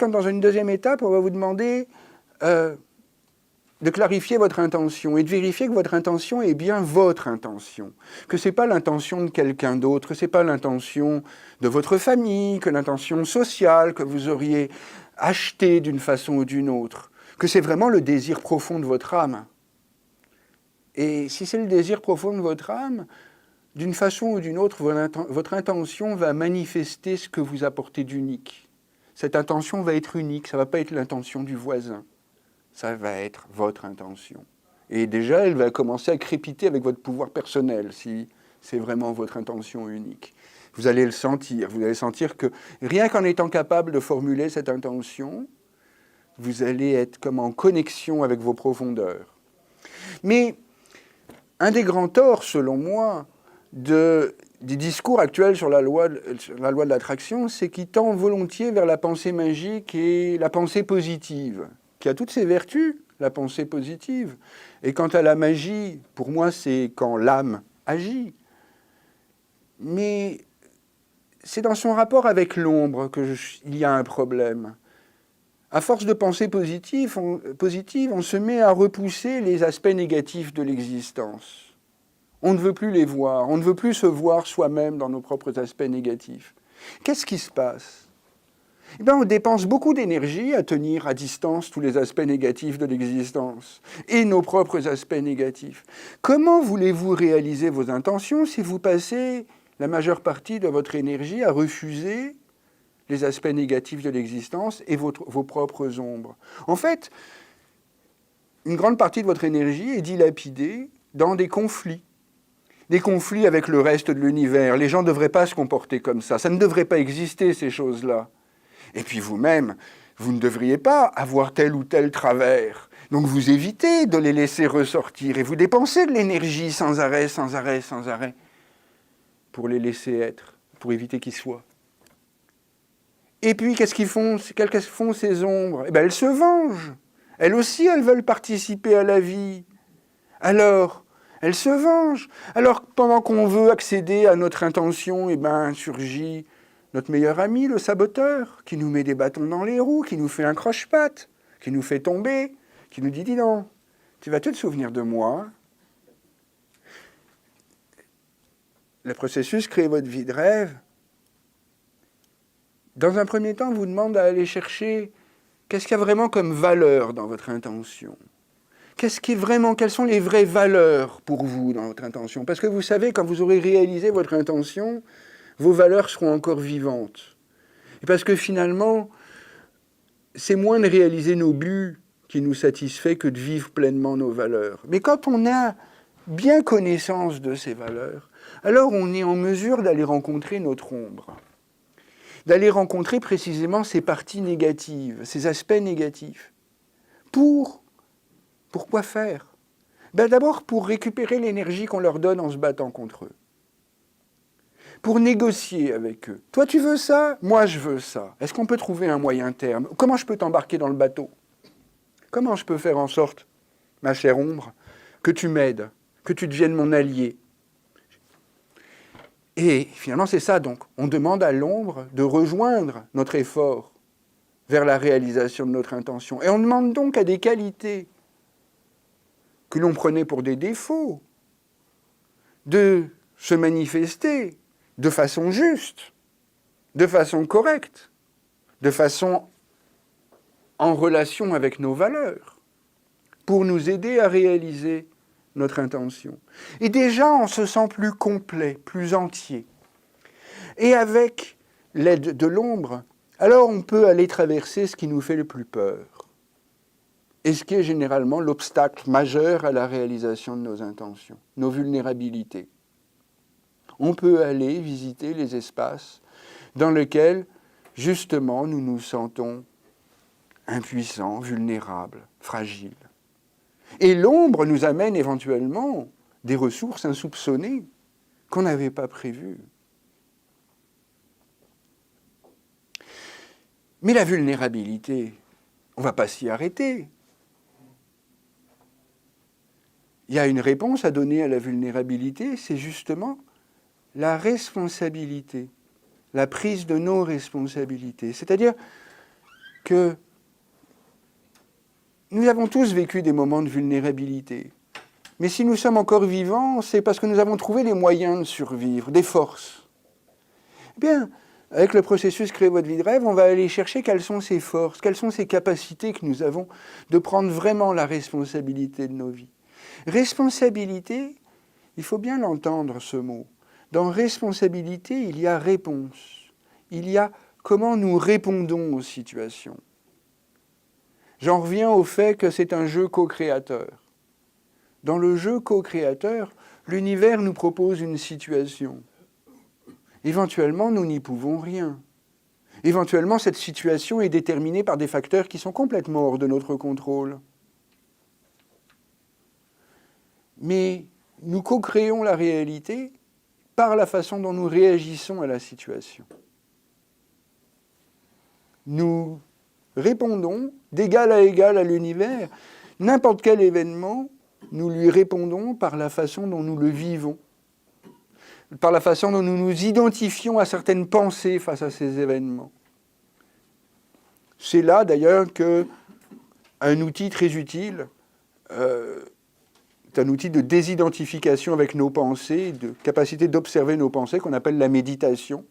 dans une deuxième étape, on va vous demander de clarifier votre intention et de vérifier que votre intention est bien votre intention, que ce n'est pas l'intention de quelqu'un d'autre, que ce n'est pas l'intention de votre famille, que l'intention sociale que vous auriez achetée d'une façon ou d'une autre, que c'est vraiment le désir profond de votre âme. Et si c'est le désir profond de votre âme, d'une façon ou d'une autre, votre intention va manifester ce que vous apportez d'unique. Cette intention va être unique, ça ne va pas être l'intention du voisin. Ça va être votre intention. Et déjà, elle va commencer à crépiter avec votre pouvoir personnel, si c'est vraiment votre intention unique. Vous allez le sentir. Vous allez sentir que rien qu'en étant capable de formuler cette intention, vous allez être comme en connexion avec vos profondeurs. Mais un des grands torts, selon moi, des discours actuels sur la loi de l'attraction, c'est qu'il tend volontiers vers la pensée magique et la pensée positive, qui a toutes ses vertus, la pensée positive. Et quant à la magie, pour moi, c'est quand l'âme agit. Mais c'est dans son rapport avec l'ombre qu'il y a un problème. À force de pensée positive, on se met à repousser les aspects négatifs de l'existence. On ne veut plus les voir, on ne veut plus se voir soi-même dans nos propres aspects négatifs. Qu'est-ce qui se passe? Eh bien, on dépense beaucoup d'énergie à tenir à distance tous les aspects négatifs de l'existence et nos propres aspects négatifs. Comment voulez-vous réaliser vos intentions si vous passez la majeure partie de votre énergie à refuser les aspects négatifs de l'existence et vos propres ombres? En fait, une grande partie de votre énergie est dilapidée dans des conflits avec le reste de l'univers. Les gens ne devraient pas se comporter comme ça. Ça ne devrait pas exister, ces choses-là. Et puis vous-même, vous ne devriez pas avoir tel ou tel travers. Donc vous évitez de les laisser ressortir et vous dépensez de l'énergie sans arrêt, pour les laisser être, pour éviter qu'ils soient. Et puis, qu'elles font ces ombres? Eh bien, elles se vengent. Elles aussi, elles veulent participer à la vie. Alors, elles se vengent. Alors, pendant qu'on veut accéder à notre intention, eh ben, surgit notre meilleur ami, le saboteur, qui nous met des bâtons dans les roues, qui nous fait un croche-patte, qui nous fait tomber, qui nous dit « Dis donc, tu vas te souvenir de moi ?» Le processus crée votre vie de rêve. Dans un premier temps, on vous demande d'aller chercher qu'est-ce qu'il y a vraiment comme valeur dans votre intention. Quelles sont les vraies valeurs pour vous dans votre intention? Parce que vous savez, quand vous aurez réalisé votre intention, vos valeurs seront encore vivantes. Et parce que finalement, c'est moins de réaliser nos buts qui nous satisfait que de vivre pleinement nos valeurs. Mais quand on a bien connaissance de ces valeurs, alors on est en mesure d'aller rencontrer notre ombre, d'aller rencontrer précisément ces parties négatives, ces aspects négatifs. Pour quoi faire? D'abord pour récupérer l'énergie qu'on leur donne en se battant contre eux. Pour négocier avec eux. Toi, tu veux ça? Moi, je veux ça. Est-ce qu'on peut trouver un moyen terme? Comment je peux t'embarquer dans le bateau? Comment je peux faire en sorte, ma chère ombre, que tu m'aides, que tu deviennes mon allié? Et finalement, c'est ça. Donc, on demande à l'ombre de rejoindre notre effort vers la réalisation de notre intention. Et on demande donc à des qualités que l'on prenait pour des défauts de se manifester de façon juste, de façon correcte, de façon en relation avec nos valeurs, pour nous aider à réaliser notre intention. Et déjà, on se sent plus complet, plus entier. Et avec l'aide de l'ombre, alors on peut aller traverser ce qui nous fait le plus peur. Et ce qui est généralement l'obstacle majeur à la réalisation de nos intentions, nos vulnérabilités. On peut aller visiter les espaces dans lesquels, justement, nous nous sentons impuissants, vulnérables, fragiles. Et l'ombre nous amène éventuellement des ressources insoupçonnées qu'on n'avait pas prévues. Mais la vulnérabilité, on ne va pas s'y arrêter. il y a une réponse à donner à la vulnérabilité, c'est justement la responsabilité, la prise de nos responsabilités. C'est-à-dire que nous avons tous vécu des moments de vulnérabilité. Mais si nous sommes encore vivants, c'est parce que nous avons trouvé les moyens de survivre, des forces. Eh bien, avec le processus Créer votre vie de rêve, on va aller chercher quelles sont ces forces, quelles sont ces capacités que nous avons de prendre vraiment la responsabilité de nos vies. Responsabilité, il faut bien l'entendre ce mot. Dans responsabilité, il y a réponse. Il y a comment nous répondons aux situations. J'en reviens au fait que c'est un jeu co-créateur. Dans le jeu co-créateur, l'univers nous propose une situation. Éventuellement, nous n'y pouvons rien. Éventuellement, cette situation est déterminée par des facteurs qui sont complètement hors de notre contrôle. Mais nous co-créons la réalité par la façon dont nous réagissons à la situation. Nous répondons d'égal à égal à l'univers. N'importe quel événement, nous lui répondons par la façon dont nous le vivons, par la façon dont nous nous identifions à certaines pensées face à ces événements. C'est là d'ailleurs qu'un outil très utile, c'est un outil de désidentification avec nos pensées, de capacité d'observer nos pensées, qu'on appelle la méditation,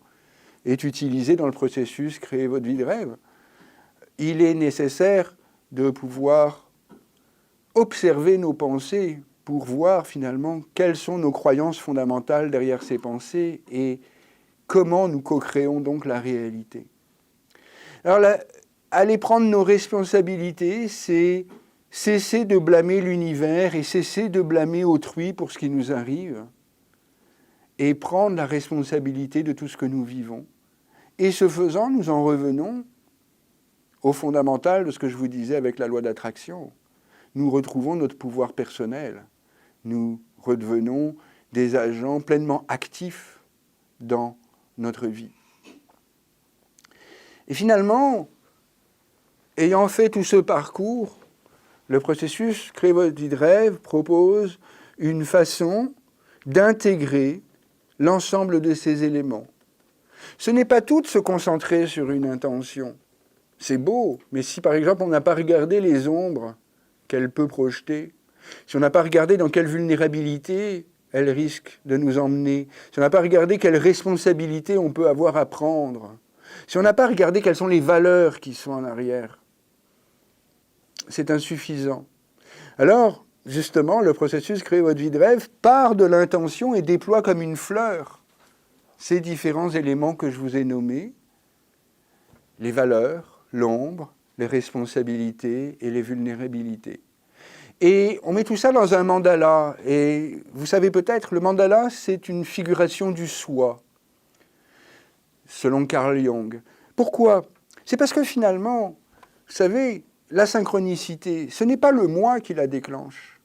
est utilisé dans le processus Créer votre vie de rêve. Il est nécessaire de pouvoir observer nos pensées pour voir finalement quelles sont nos croyances fondamentales derrière ces pensées et comment nous co-créons donc la réalité. Alors aller prendre nos responsabilités, c'est cesser de blâmer l'univers et cesser de blâmer autrui pour ce qui nous arrive et prendre la responsabilité de tout ce que nous vivons. Et ce faisant, nous en revenons au fondamental de ce que je vous disais avec la loi d'attraction. Nous retrouvons notre pouvoir personnel. Nous redevenons des agents pleinement actifs dans notre vie. Et finalement, ayant fait tout ce parcours, le processus Créer votre vie de rêve propose une façon d'intégrer l'ensemble de ces éléments. Ce n'est pas tout de se concentrer sur une intention. C'est beau, mais si par exemple on n'a pas regardé les ombres qu'elle peut projeter, si on n'a pas regardé dans quelle vulnérabilité elle risque de nous emmener, si on n'a pas regardé quelle responsabilité on peut avoir à prendre, si on n'a pas regardé quelles sont les valeurs qui sont en arrière, c'est insuffisant. Alors, justement, le processus Créer votre vie de rêve part de l'intention et déploie comme une fleur ces différents éléments que je vous ai nommés, les valeurs, l'ombre, les responsabilités et les vulnérabilités. Et on met tout ça dans un mandala. Et vous savez peut-être, le mandala, c'est une figuration du soi, selon Carl Jung. Pourquoi ? C'est parce que finalement, vous savez, la synchronicité, ce n'est pas le moi qui la déclenche.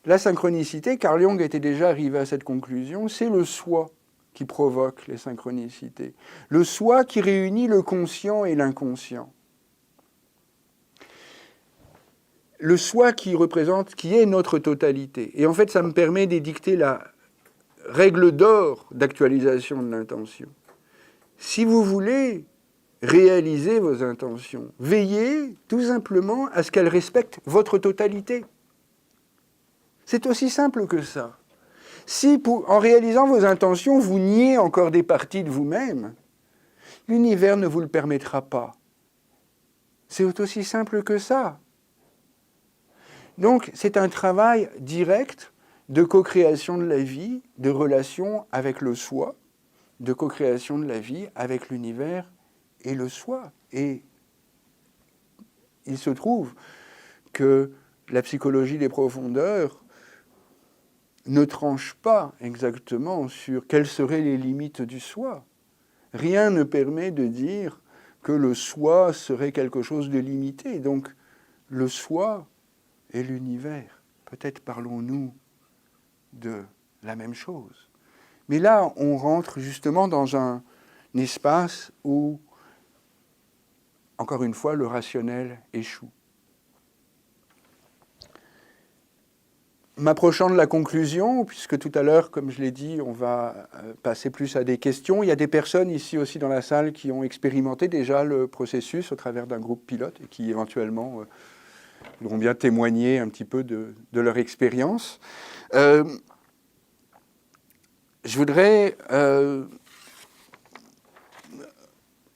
La synchronicité, Carl Jung était déjà arrivé à cette conclusion, c'est le soi qui provoque les synchronicités. Le soi qui réunit le conscient et l'inconscient. Le soi qui représente, qui est notre totalité. Et en fait, ça me permet d'édicter la règle d'or d'actualisation de l'intention. Si vous voulez réaliser vos intentions, veillez tout simplement à ce qu'elles respectent votre totalité. C'est aussi simple que ça. Si, en réalisant vos intentions, vous niez encore des parties de vous-même, l'univers ne vous le permettra pas. C'est aussi simple que ça. Donc, c'est un travail direct de co-création de la vie, de relation avec le soi, de co-création de la vie avec l'univers et le soi. Et il se trouve que la psychologie des profondeurs ne tranche pas exactement sur quelles seraient les limites du soi. Rien ne permet de dire que le soi serait quelque chose de limité. Donc, le soi et l'univers, peut-être parlons-nous de la même chose. Mais là, on rentre justement dans un espace où, encore une fois, le rationnel échoue. m'approchant de la conclusion, puisque tout à l'heure, comme je l'ai dit, on va passer plus à des questions. Il y a des personnes ici aussi dans la salle qui ont expérimenté déjà le processus au travers d'un groupe pilote et qui éventuellement voudront bien témoigner un petit peu de leur expérience. Je voudrais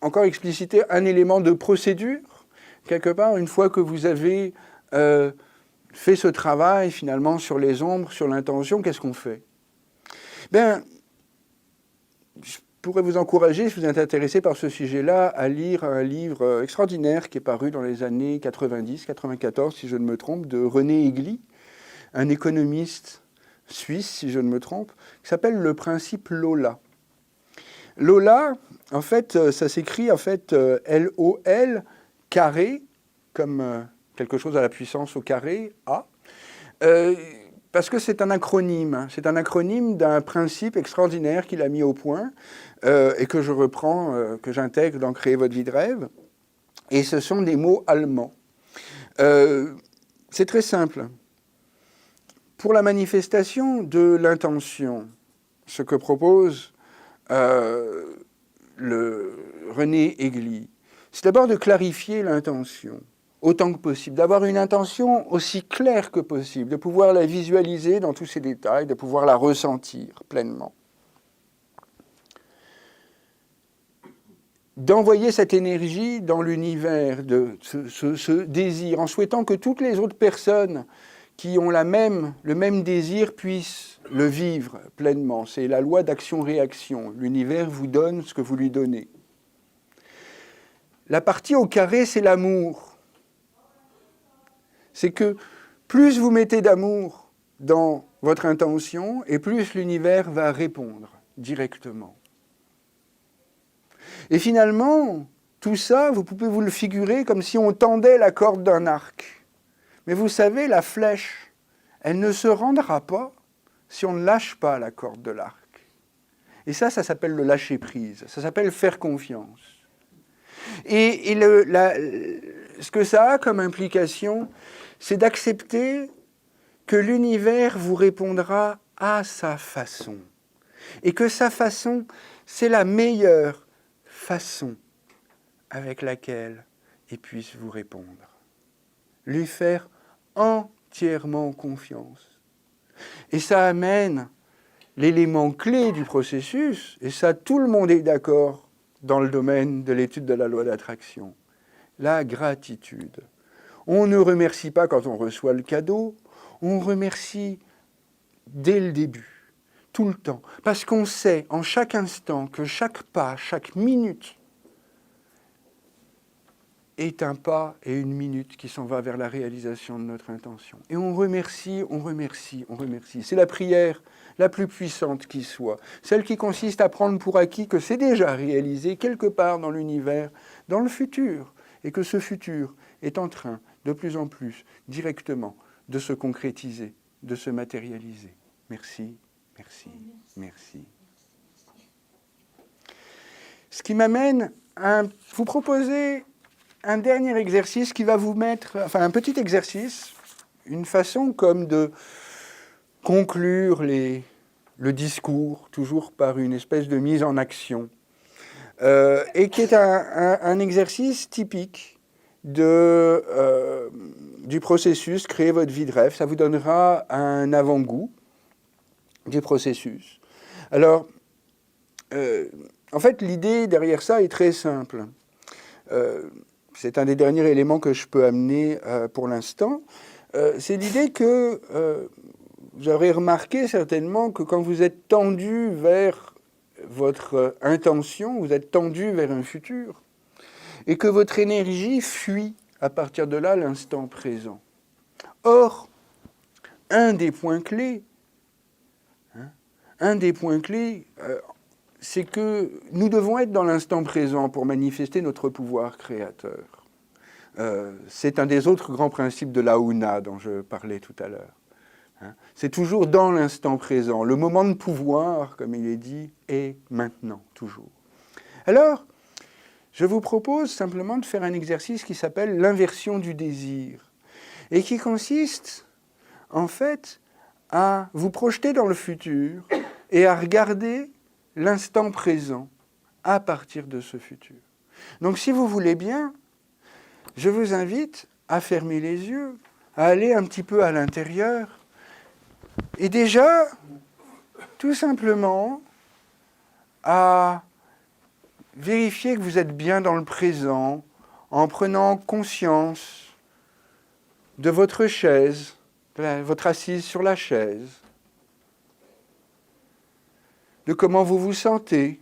encore expliciter un élément de procédure. Quelque part, une fois que vous avez fait ce travail finalement sur les ombres, sur l'intention, qu'est-ce qu'on fait? Bien, je pourrais vous encourager, si vous êtes intéressé par ce sujet-là, à lire un livre extraordinaire qui est paru dans les années 90, 94, si je ne me trompe, de René Egli, un économiste suisse, si je ne me trompe, qui s'appelle Le principe Lola. Lola, en fait, ça s'écrit en fait L-O-L, carré, comme quelque chose à la puissance au carré, A, parce que c'est un acronyme. C'est un acronyme d'un principe extraordinaire qu'il a mis au point et que je reprends, que j'intègre dans Créer votre vie de rêve. Et ce sont des mots allemands. C'est très simple. Pour la manifestation de l'intention, ce que propose René Egli, c'est d'abord de clarifier l'intention autant que possible, d'avoir une intention aussi claire que possible, de pouvoir la visualiser dans tous ses détails, de pouvoir la ressentir pleinement. D'envoyer cette énergie dans l'univers, de ce désir, en souhaitant que toutes les autres personnes qui ont le même désir puissent le vivre pleinement. C'est la loi d'action-réaction. L'univers vous donne ce que vous lui donnez. La partie au carré, c'est l'amour. C'est que plus vous mettez d'amour dans votre intention, et plus l'univers va répondre directement. Et finalement, tout ça, vous pouvez vous le figurer comme si on tendait la corde d'un arc. Mais vous savez, la flèche, elle ne se rendra pas si on ne lâche pas la corde de l'arc. Et ça s'appelle le lâcher-prise, ça s'appelle faire confiance. Et ce que ça a comme implication, c'est d'accepter que l'univers vous répondra à sa façon. Et que sa façon, c'est la meilleure façon avec laquelle il puisse vous répondre. Lui faire entièrement confiance. Et ça amène l'élément clé du processus, et ça tout le monde est d'accord dans le domaine de l'étude de la loi d'attraction, la gratitude. On ne remercie pas quand on reçoit le cadeau, on remercie dès le début, tout le temps, parce qu'on sait en chaque instant que chaque pas, chaque minute est un pas et une minute qui s'en va vers la réalisation de notre intention. Et on remercie, on remercie, on remercie. C'est la prière la plus puissante qui soit, celle qui consiste à prendre pour acquis que c'est déjà réalisé quelque part dans l'univers, dans le futur, et que ce futur est en train, de plus en plus, directement, de se concrétiser, de se matérialiser. Merci, merci, merci. Ce qui m'amène à vous proposer un dernier exercice qui va vous mettre, enfin un petit exercice, une façon comme de conclure le discours, toujours par une espèce de mise en action, et qui est un exercice typique du processus Créer votre vie de rêve. Ça vous donnera un avant-goût du processus. Alors, en fait, l'idée derrière ça est très simple. C'est un des derniers éléments que je peux amener pour l'instant. C'est l'idée que vous aurez remarqué certainement que quand vous êtes tendu vers votre intention, vous êtes tendu vers un futur, et que votre énergie fuit à partir de là l'instant présent. Or, un des points clés, c'est que nous devons être dans l'instant présent pour manifester notre pouvoir créateur. C'est un des autres grands principes de la Huna dont je parlais tout à l'heure. C'est toujours dans l'instant présent. Le moment de pouvoir, comme il est dit, est maintenant, toujours. Alors, je vous propose simplement de faire un exercice qui s'appelle l'inversion du désir, et qui consiste, en fait, à vous projeter dans le futur et à regarder l'instant présent à partir de ce futur. Donc si vous voulez bien, je vous invite à fermer les yeux, à aller un petit peu à l'intérieur et déjà, tout simplement, à vérifier que vous êtes bien dans le présent en prenant conscience de votre chaise, de votre assise sur la chaise, de comment vous vous sentez,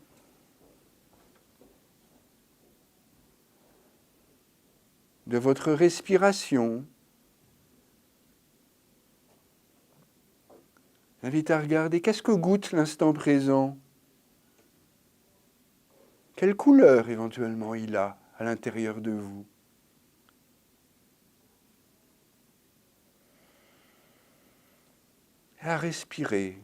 de votre respiration. J'invite à regarder qu'est-ce que goûte l'instant présent. Quelle couleur éventuellement il a à l'intérieur de vous. Et à respirer.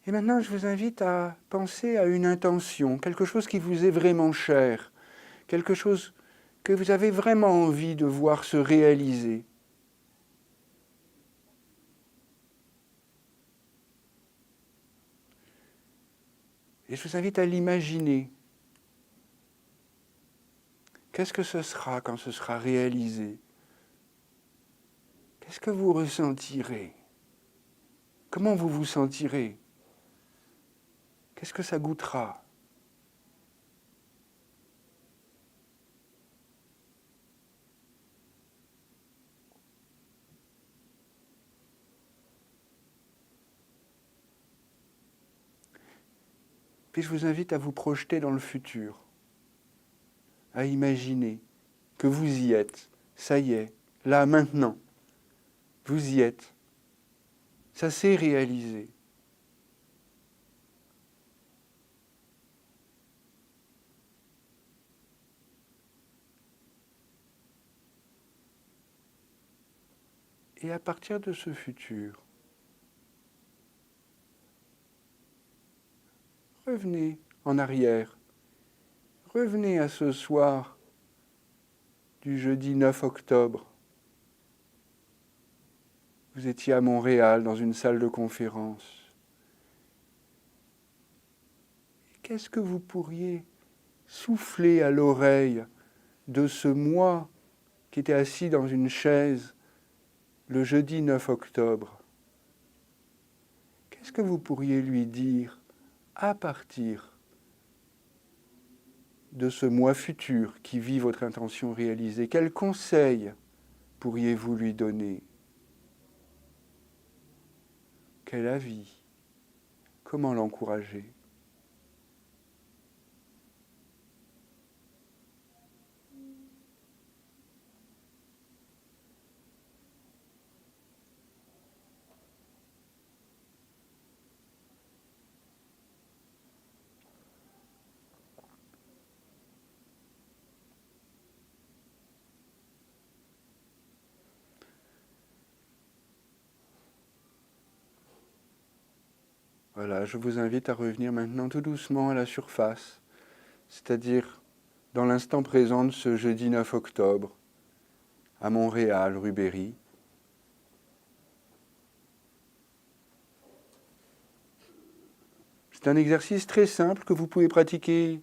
Et maintenant, je vous invite à penser à une intention, quelque chose qui vous est vraiment cher, quelque chose que vous avez vraiment envie de voir se réaliser. Et je vous invite à l'imaginer. Qu'est-ce que ce sera quand ce sera réalisé? Qu'est-ce que vous ressentirez? Comment vous vous sentirez? Qu'est-ce que ça goûtera? Puis je vous invite à vous projeter dans le futur, à imaginer que vous y êtes, ça y est, là, maintenant, vous y êtes, ça s'est réalisé. Et à partir de ce futur, revenez en arrière, revenez à ce soir du jeudi 9 octobre. Vous étiez à Montréal dans une salle de conférence. Qu'est-ce que vous pourriez souffler à l'oreille de ce moi qui était assis dans une chaise le jeudi 9 octobre? Qu'est-ce que vous pourriez lui dire à partir de ce moi futur qui vit votre intention réalisée? Quels conseils pourriez-vous lui donner? Quel avis? Comment l'encourager? Voilà, je vous invite à revenir maintenant tout doucement à la surface, c'est-à-dire dans l'instant présent de ce jeudi 9 octobre, à Montréal, rue Berry. C'est un exercice très simple que vous pouvez pratiquer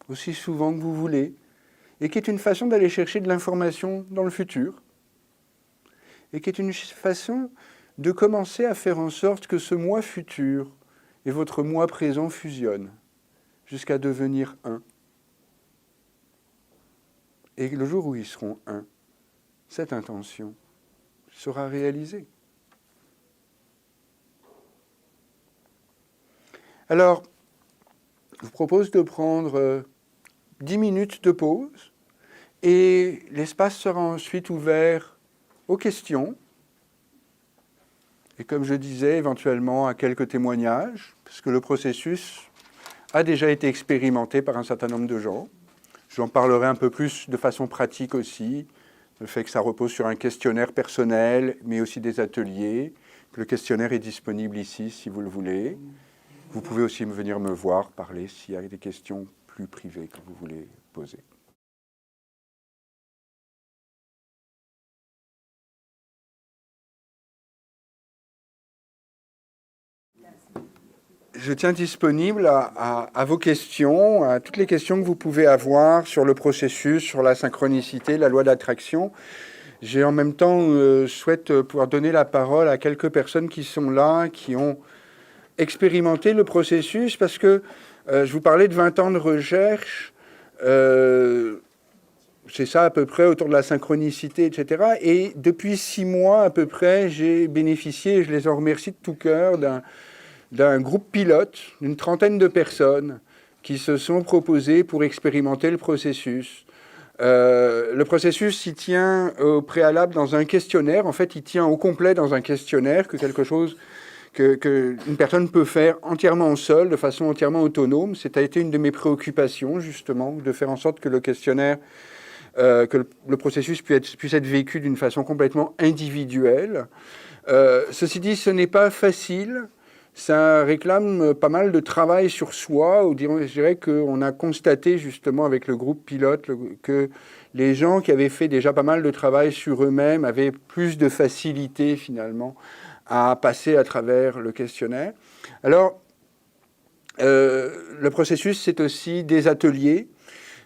aussi souvent que vous voulez, et qui est une façon d'aller chercher de l'information dans le futur, et qui est une façon de commencer à faire en sorte que ce moi futur et votre moi présent fusionnent, jusqu'à devenir un. Et le jour où ils seront un, cette intention sera réalisée. Alors, je vous propose de prendre 10 minutes de pause et l'espace sera ensuite ouvert aux questions. Et comme je disais, éventuellement à quelques témoignages, parce que le processus a déjà été expérimenté par un certain nombre de gens. J'en parlerai un peu plus de façon pratique aussi, le fait que ça repose sur un questionnaire personnel, mais aussi des ateliers. Le questionnaire est disponible ici si vous le voulez. Vous pouvez aussi venir me voir, parler s'il y a des questions plus privées que vous voulez poser. je tiens disponible à vos questions, à toutes les questions que vous pouvez avoir sur le processus, sur la synchronicité, la loi d'attraction. J'ai en même temps, souhaite pouvoir donner la parole à quelques personnes qui sont là, qui ont expérimenté le processus, parce que je vous parlais de 20 ans de recherche, c'est ça à peu près autour de la synchronicité, etc. Et depuis 6 mois à peu près, j'ai bénéficié, et je les en remercie de tout cœur, d'un groupe pilote, d'une trentaine de personnes qui se sont proposées pour expérimenter le processus. Le processus, il tient au préalable dans un questionnaire. En fait, il tient au complet dans un questionnaire, que quelque chose qu'une personne peut faire entièrement seule, de façon entièrement autonome. Ça a été une de mes préoccupations, justement, de faire en sorte que le questionnaire, que le processus puisse être vécu d'une façon complètement individuelle. Ceci dit, ce n'est pas facile. Ça réclame pas mal de travail sur soi. Je dirais qu'on a constaté justement avec le groupe pilote que les gens qui avaient fait déjà pas mal de travail sur eux-mêmes avaient plus de facilité finalement à passer à travers le questionnaire. Alors, le processus, c'est aussi des ateliers.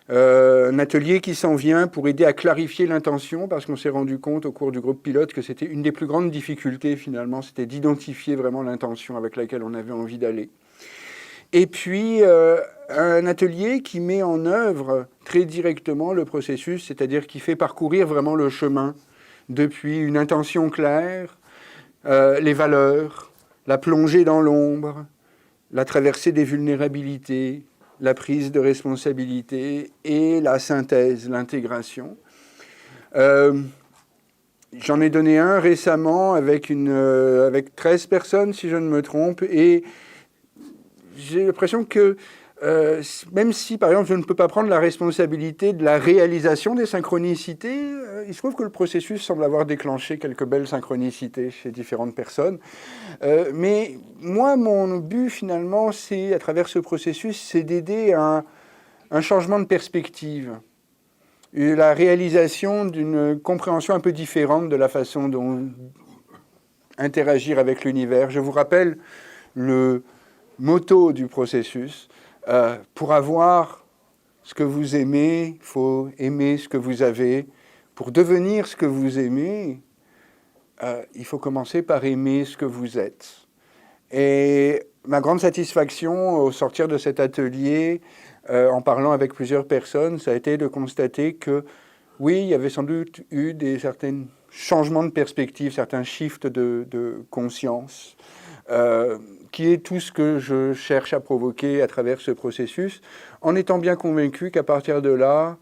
Un atelier qui s'en vient pour aider à clarifier l'intention, parce qu'on s'est rendu compte au cours du groupe pilote que c'était une des plus grandes difficultés finalement, c'était d'identifier vraiment l'intention avec laquelle on avait envie d'aller. Et puis un atelier qui met en œuvre très directement le processus, c'est-à-dire qui fait parcourir vraiment le chemin depuis une intention claire, les valeurs, la plongée dans l'ombre, la traversée des vulnérabilités, la prise de responsabilité et la synthèse, l'intégration. J'en ai donné un récemment avec 13 personnes, si je ne me trompe, et j'ai l'impression que même si, par exemple, je ne peux pas prendre la responsabilité de la réalisation des synchronicités, il se trouve que le processus semble avoir déclenché quelques belles synchronicités chez différentes personnes. Mais moi, mon but, finalement, c'est, à travers ce processus, c'est d'aider à un changement de perspective, et la réalisation d'une compréhension un peu différente de la façon dont interagir avec l'univers. Je vous rappelle le motto du processus. Pour avoir ce que vous aimez, il faut aimer ce que vous avez. Pour devenir ce que vous aimez, il faut commencer par aimer ce que vous êtes. Et ma grande satisfaction au sortir de cet atelier, en parlant avec plusieurs personnes, ça a été de constater que, oui, il y avait sans doute eu certains changements de perspective, certains shifts de conscience, qui est tout ce que je cherche à provoquer à travers ce processus, en étant bien convaincu qu'à partir de là,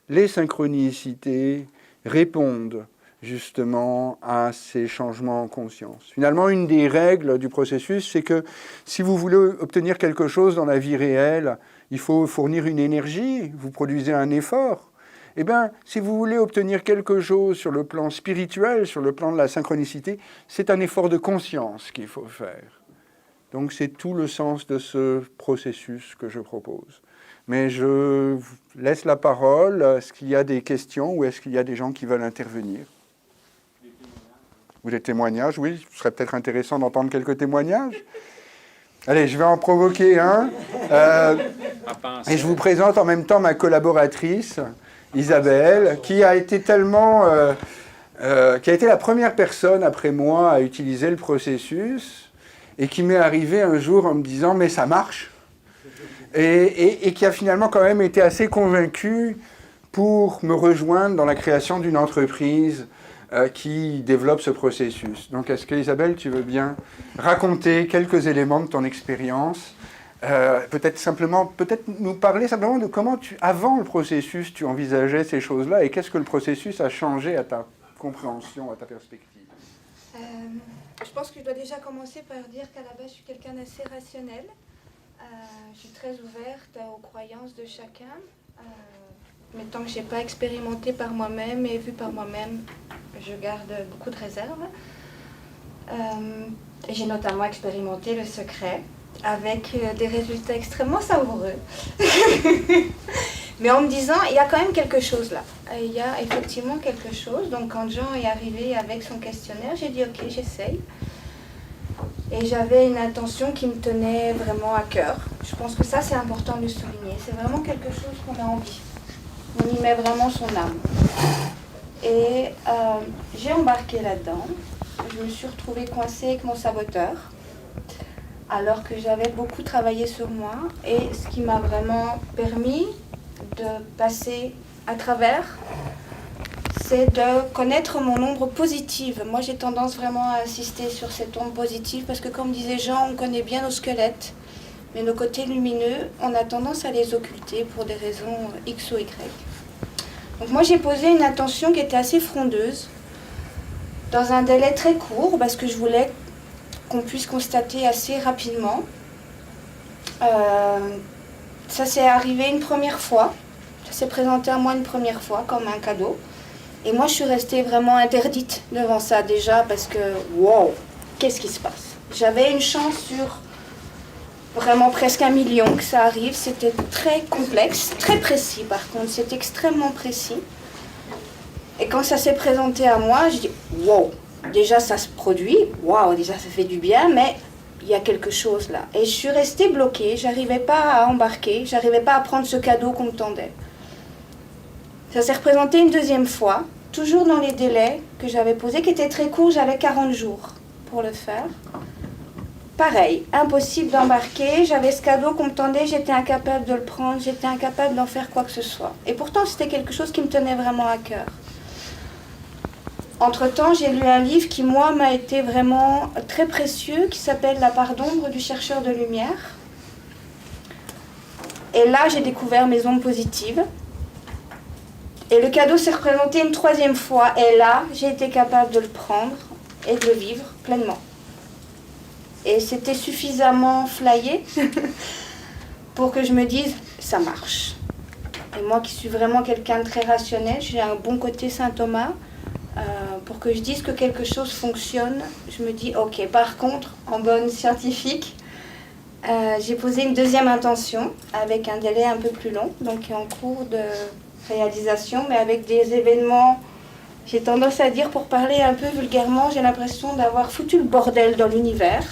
les synchronicités répondent justement à ces changements en conscience. Finalement, une des règles du processus, c'est que si vous voulez obtenir quelque chose dans la vie réelle, il faut fournir une énergie, vous produisez un effort. Eh bien, si vous voulez obtenir quelque chose sur le plan spirituel, sur le plan de la synchronicité, c'est un effort de conscience qu'il faut faire. Donc c'est tout le sens de ce processus que je propose. Mais je vous laisse la parole. Est-ce qu'il y a des questions ou est-ce qu'il y a des gens qui veulent intervenir? Ou des témoignages, oui. Ce serait peut-être intéressant d'entendre quelques témoignages. Allez, je vais en provoquer un. Et je vous présente en même temps ma collaboratrice, Isabelle, qui a été tellement... qui a été la première personne après moi à utiliser le processus et qui m'est arrivé un jour en me disant « mais ça marche !» et qui a finalement quand même été assez convaincue pour me rejoindre dans la création d'une entreprise qui développe ce processus. Donc est-ce que Isabelle, tu veux bien raconter quelques éléments de ton expérience, peut-être nous parler simplement de comment avant le processus, tu envisageais ces choses-là et qu'est-ce que le processus a changé à ta compréhension, à ta perspective? Je pense que je dois déjà commencer par dire qu'à la base, je suis quelqu'un d'assez rationnel. Je suis très ouverte aux croyances de chacun. Mais tant que je n'ai pas expérimenté par moi-même et vu par moi-même, je garde beaucoup de réserve. J'ai notamment expérimenté le secret avec des résultats extrêmement savoureux. Mais en me disant, il y a quand même quelque chose là. Il y a effectivement quelque chose. Donc quand Jean est arrivé avec son questionnaire, j'ai dit ok, j'essaye. Et j'avais une intention qui me tenait vraiment à cœur. Je pense que ça, c'est important de le souligner. C'est vraiment quelque chose qu'on a envie. On y met vraiment son âme. Et j'ai embarqué là-dedans. Je me suis retrouvée coincée avec mon saboteur, alors que j'avais beaucoup travaillé sur moi. Et ce qui m'a vraiment permis de passer à travers, c'est de connaître mon ombre positive. Moi, j'ai tendance vraiment à insister sur cette ombre positive parce que, comme disait Jean, on connaît bien nos squelettes, mais nos côtés lumineux, on a tendance à les occulter pour des raisons X ou Y. Donc moi, j'ai posé une intention qui était assez frondeuse, dans un délai très court, parce que je voulais qu'on puisse constater assez rapidement. Ça s'est arrivé une première fois, ça s'est présenté à moi une première fois comme un cadeau. Et moi, je suis restée vraiment interdite devant ça déjà parce que, wow, qu'est-ce qui se passe? J'avais une chance sur vraiment presque 1 million que ça arrive. C'était très complexe, très précis par contre. C'était extrêmement précis. Et quand ça s'est présenté à moi, je dis, wow, déjà ça se produit, wow, déjà ça fait du bien, mais il y a quelque chose là. Et je suis restée bloquée, j'arrivais pas à embarquer, j'arrivais pas à prendre ce cadeau qu'on me tendait. Ça s'est représenté une deuxième fois, toujours dans les délais que j'avais posés, qui étaient très courts, j'avais 40 jours pour le faire. Pareil, impossible d'embarquer, j'avais ce cadeau qu'on me tendait, j'étais incapable de le prendre, j'étais incapable d'en faire quoi que ce soit. Et pourtant, c'était quelque chose qui me tenait vraiment à cœur. Entre-temps, j'ai lu un livre qui, moi, m'a été vraiment très précieux, qui s'appelle « La part d'ombre du chercheur de lumière ». Et là, j'ai découvert mes ombres positives. Et le cadeau s'est représenté une troisième fois. Et là, j'ai été capable de le prendre et de le vivre pleinement. Et c'était suffisamment flyé pour que je me dise, ça marche. Et moi qui suis vraiment quelqu'un de très rationnel, j'ai un bon côté Saint Thomas, pour que je dise que quelque chose fonctionne, je me dis, ok, par contre, en bonne scientifique, j'ai posé une deuxième intention avec un délai un peu plus long, donc en cours de réalisation, mais avec des événements, j'ai tendance à dire, pour parler un peu vulgairement, j'ai l'impression d'avoir foutu le bordel dans l'univers,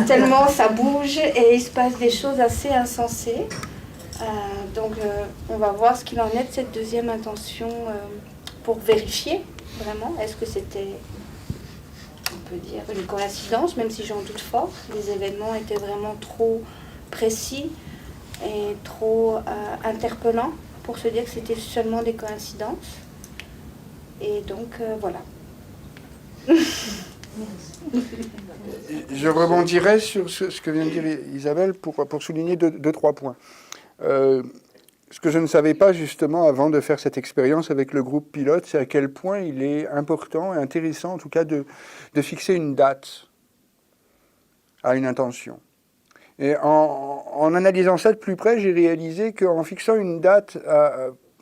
tellement ça bouge et il se passe des choses assez insensées. Donc on va voir ce qu'il en est de cette deuxième intention pour vérifier vraiment, est-ce que c'était, on peut dire, une coïncidence, même si j'en doute fort. Les événements étaient vraiment trop précis et trop interpellants pour se dire que c'était seulement des coïncidences. Et donc, voilà. Je rebondirai sur ce que vient de dire Isabelle pour souligner deux, trois points. Ce que je ne savais pas justement avant de faire cette expérience avec le groupe pilote, c'est à quel point il est important et intéressant en tout cas de fixer une date à une intention. Et en analysant ça de plus près, j'ai réalisé qu'en fixant une date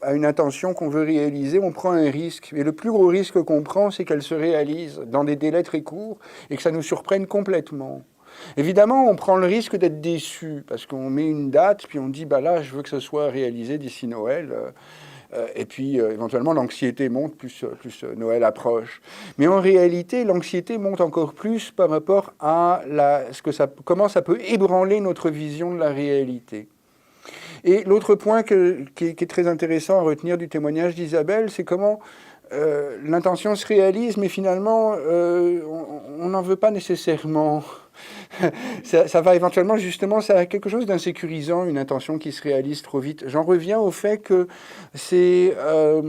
à une intention qu'on veut réaliser, on prend un risque. Et le plus gros risque qu'on prend, c'est qu'elle se réalise dans des délais très courts et que ça nous surprenne complètement. Évidemment, on prend le risque d'être déçu parce qu'on met une date, puis on dit, bah là, je veux que ce soit réalisé d'ici Noël. Et puis, éventuellement, l'anxiété monte, plus Noël approche. Mais en réalité, l'anxiété monte encore plus par rapport à comment ça peut ébranler notre vision de la réalité. Et l'autre point qui est très intéressant à retenir du témoignage d'Isabelle, c'est comment l'intention se réalise, mais finalement, on n'en veut pas nécessairement. Ça va éventuellement, justement, ça a quelque chose d'insécurisant, une intention qui se réalise trop vite. J'en reviens au fait que ça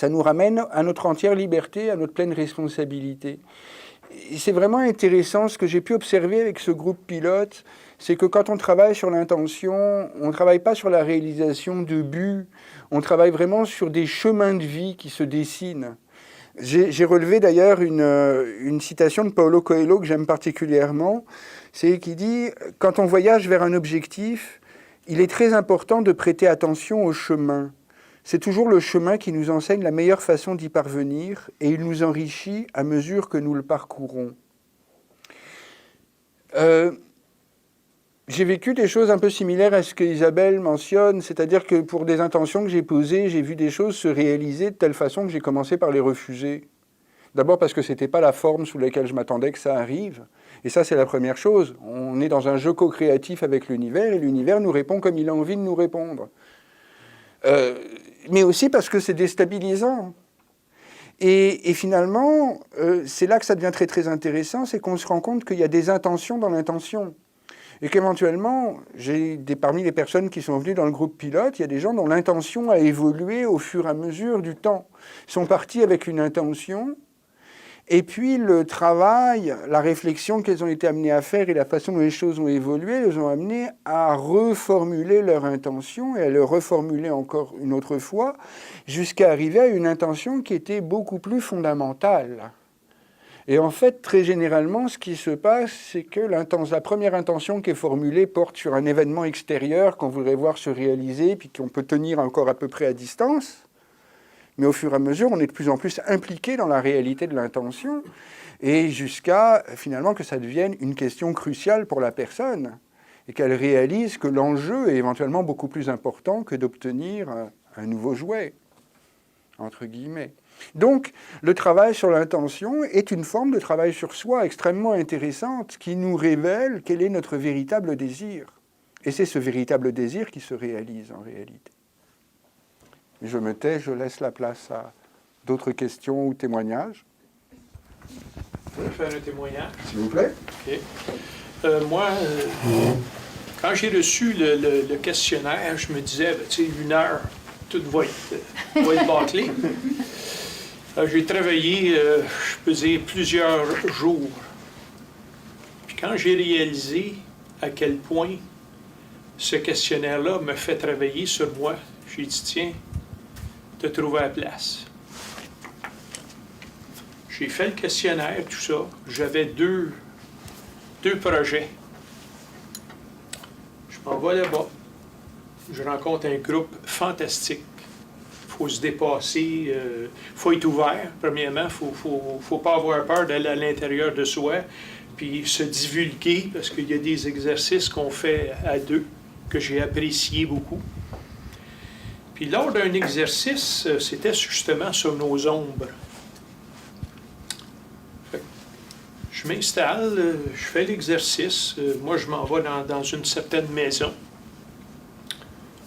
nous ramène à notre entière liberté, à notre pleine responsabilité. Et c'est vraiment intéressant, ce que j'ai pu observer avec ce groupe pilote, c'est que quand on travaille sur l'intention, on ne travaille pas sur la réalisation de buts, on travaille vraiment sur des chemins de vie qui se dessinent. J'ai relevé d'ailleurs une citation de Paulo Coelho que j'aime particulièrement, c'est qui dit « Quand on voyage vers un objectif, il est très important de prêter attention au chemin. C'est toujours le chemin qui nous enseigne la meilleure façon d'y parvenir et il nous enrichit à mesure que nous le parcourons. » J'ai vécu des choses un peu similaires à ce que Isabelle mentionne, c'est-à-dire que pour des intentions que j'ai posées, j'ai vu des choses se réaliser de telle façon que j'ai commencé par les refuser. D'abord parce que ce n'était pas la forme sous laquelle je m'attendais que ça arrive. Et ça, c'est la première chose. On est dans un jeu co-créatif avec l'univers, et l'univers nous répond comme il a envie de nous répondre. Mais aussi parce que c'est déstabilisant. Et finalement, c'est là que ça devient très très intéressant, c'est qu'on se rend compte qu'il y a des intentions dans l'intention. Et qu'éventuellement, parmi les personnes qui sont venues dans le groupe pilote, il y a des gens dont l'intention a évolué au fur et à mesure du temps. Ils sont partis avec une intention, et puis le travail, la réflexion qu'elles ont été amenées à faire et la façon dont les choses ont évolué, les ont amenées à reformuler leur intention et à le reformuler encore une autre fois, jusqu'à arriver à une intention qui était beaucoup plus fondamentale. Et en fait, très généralement, ce qui se passe, c'est que la première intention qui est formulée porte sur un événement extérieur qu'on voudrait voir se réaliser, puis qu'on peut tenir encore à peu près à distance. Mais au fur et à mesure, on est de plus en plus impliqué dans la réalité de l'intention, et jusqu'à, finalement, que ça devienne une question cruciale pour la personne, et qu'elle réalise que l'enjeu est éventuellement beaucoup plus important que d'obtenir un nouveau jouet, entre guillemets. Donc, le travail sur l'intention est une forme de travail sur soi extrêmement intéressante qui nous révèle quel est notre véritable désir. Et c'est ce véritable désir qui se réalise en réalité. Je me tais, je laisse la place à d'autres questions ou témoignages. Je vais faire un témoignage. S'il vous plaît. Okay. Moi, quand j'ai reçu le questionnaire, je me disais, tu sais, 1 heure, tout va être bâclé. J'ai travaillé, je peux dire, plusieurs jours. Puis quand j'ai réalisé à quel point ce questionnaire-là me fait travailler sur moi, j'ai dit, tiens, te trouver à la place. J'ai fait le questionnaire, tout ça. J'avais deux projets. Je m'en vais là-bas. Je rencontre un groupe fantastique. Il faut se dépasser, il faut être ouvert, premièrement. Il faut pas avoir peur d'aller à l'intérieur de soi, puis se divulguer, parce qu'il y a des exercices qu'on fait à deux, que j'ai apprécié beaucoup. Puis lors d'un exercice, c'était justement sur nos ombres. Je m'installe, je fais l'exercice. Moi, je m'en vais dans une certaine maison.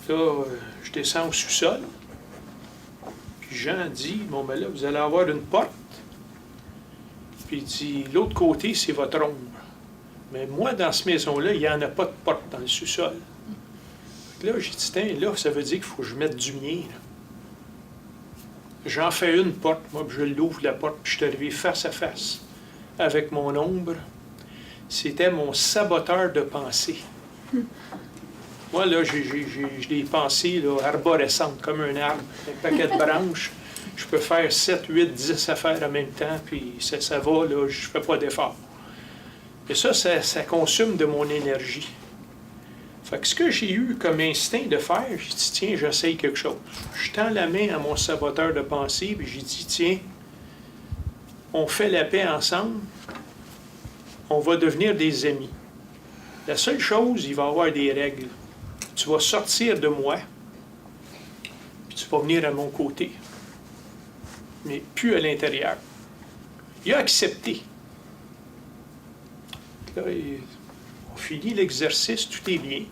Là, je descends au sous-sol. Puis Jean dit, bon, ben là, vous allez avoir une porte. Puis il dit, l'autre côté, c'est votre ombre. Mais moi, dans cette maison-là, il n'y en a pas de porte dans le sous-sol. Là, j'ai dit, tiens, là, ça veut dire qu'il faut que je mette du mien. J'en fais une porte, moi, puis je l'ouvre la porte, puis je suis arrivé face à face avec mon ombre. C'était mon saboteur de pensée. Moi, là, j'ai des pensées là, arborescentes, comme un arbre, un paquet de branches. Je peux faire 7, 8, 10 affaires en même temps, puis ça va, là, je ne fais pas d'effort. Et ça consomme de mon énergie. Fait que ce que j'ai eu comme instinct de faire, j'ai dit, tiens, j'essaye quelque chose. Je tends la main à mon saboteur de pensée, puis j'ai dit, tiens, on fait la paix ensemble, on va devenir des amis. La seule chose, il va y avoir des règles. Tu vas sortir de moi, puis tu vas venir à mon côté, mais plus à l'intérieur. Il a accepté. Là, on finit l'exercice, tout est bien.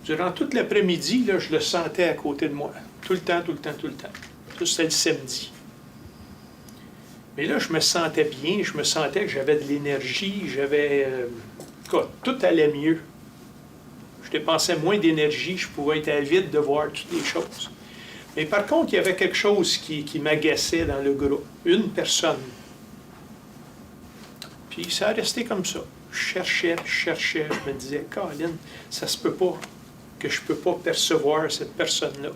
Durant toute l'après-midi, là, je le sentais à côté de moi. Tout le temps, tout le temps, tout le temps. Ça, c'était le samedi. Mais là, je me sentais bien, je me sentais que j'avais de l'énergie, tout allait mieux. Je dépensais moins d'énergie, je pouvais être avide de voir toutes les choses. Mais par contre, il y avait quelque chose qui m'agaçait dans le groupe. Une personne. Puis ça a resté comme ça. Je cherchais, je me disais, Colin, ça se peut pas que je ne peux pas percevoir cette personne-là.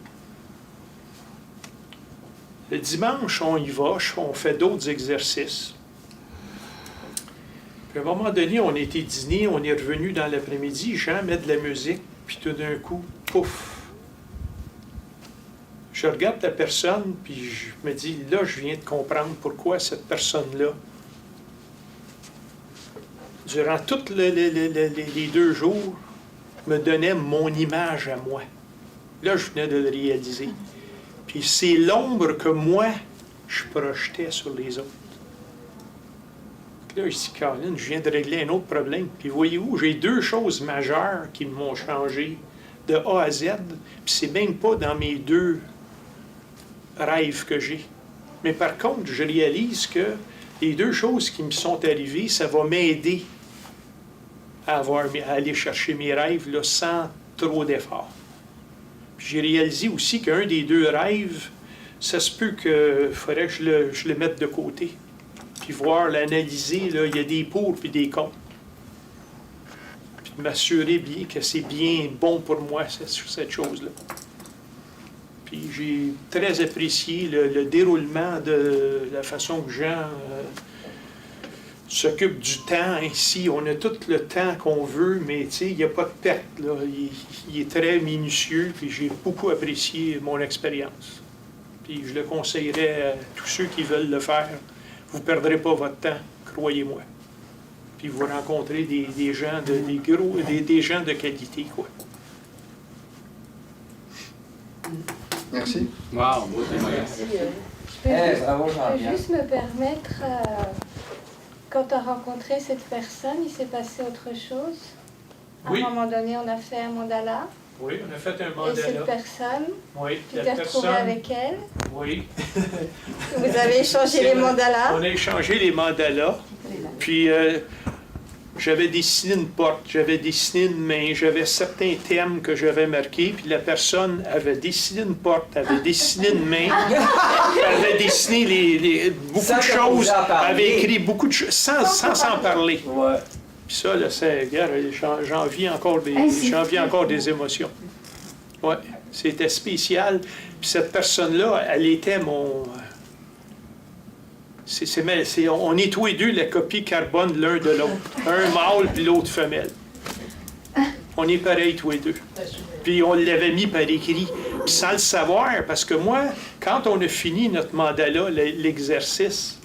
Le dimanche, on y va, on fait d'autres exercices. Puis à un moment donné, on a été dîner, on est revenu dans l'après-midi, Jean met de la musique, puis tout d'un coup, pouf! Je regarde la personne, puis je me dis, là, je viens de comprendre pourquoi cette personne-là, durant tous les 2 jours, me donnait mon image à moi. Là, je venais de le réaliser. Puis c'est l'ombre que moi, je projetais sur les autres. Puis là, je dis, Caroline, je viens de régler un autre problème. Puis voyez-vous, j'ai 2 choses majeures qui m'ont changé de A à Z. Puis c'est même pas dans mes 2 rêves que j'ai. Mais par contre, je réalise que les 2 choses qui me sont arrivées, ça va m'aider à aller chercher mes rêves là, sans trop d'efforts. Puis j'ai réalisé aussi qu'un des 2 rêves, ça se peut qu'il faudrait que je le mette de côté. Puis voir, l'analyser, là, il y a des pour puis des contre. Puis de m'assurer bien que c'est bien bon pour moi, cette chose-là. Puis j'ai très apprécié le déroulement de la façon que Jean s'occupe du temps ainsi. On a tout le temps qu'on veut, mais il n'y a pas de perte, là. Il est très minutieux, puis j'ai beaucoup apprécié mon expérience. Puis je le conseillerais à tous ceux qui veulent le faire. Vous ne perdrez pas votre temps, croyez-moi. Puis vous rencontrez des gens des gens de qualité, quoi. Merci. Wow, beau témoignage. Bravo, Je peux Jean-Pierre. juste me permettre, quand tu as rencontré cette personne, il s'est passé autre chose. Oui. À un moment donné, on a fait un mandala. Oui, on a fait un Et cette mandala. personne, Oui, tu la t'es retrouvé personne. avec elle. Oui. Vous avez échangé C'est les vrai. mandalas. On a échangé les mandalas. Puis j'avais dessiné une porte, j'avais dessiné une main, j'avais certains thèmes que j'avais marqués. Puis la personne avait dessiné une porte, avait dessiné une main, avait dessiné beaucoup Sans de que choses, vous en parliez. avait écrit beaucoup de choses, sans s'en parler. Ouais. Puis ça, là, regarde, j'en vis encore des émotions. Oui, c'était spécial. Puis cette personne-là, elle était mon... on est tous les 2 la copie carbone l'un de l'autre. Un mâle puis l'autre femelle. On est pareils tous les 2. Puis on l'avait mis par écrit. Puis sans le savoir, parce que moi, quand on a fini notre mandala, l'exercice,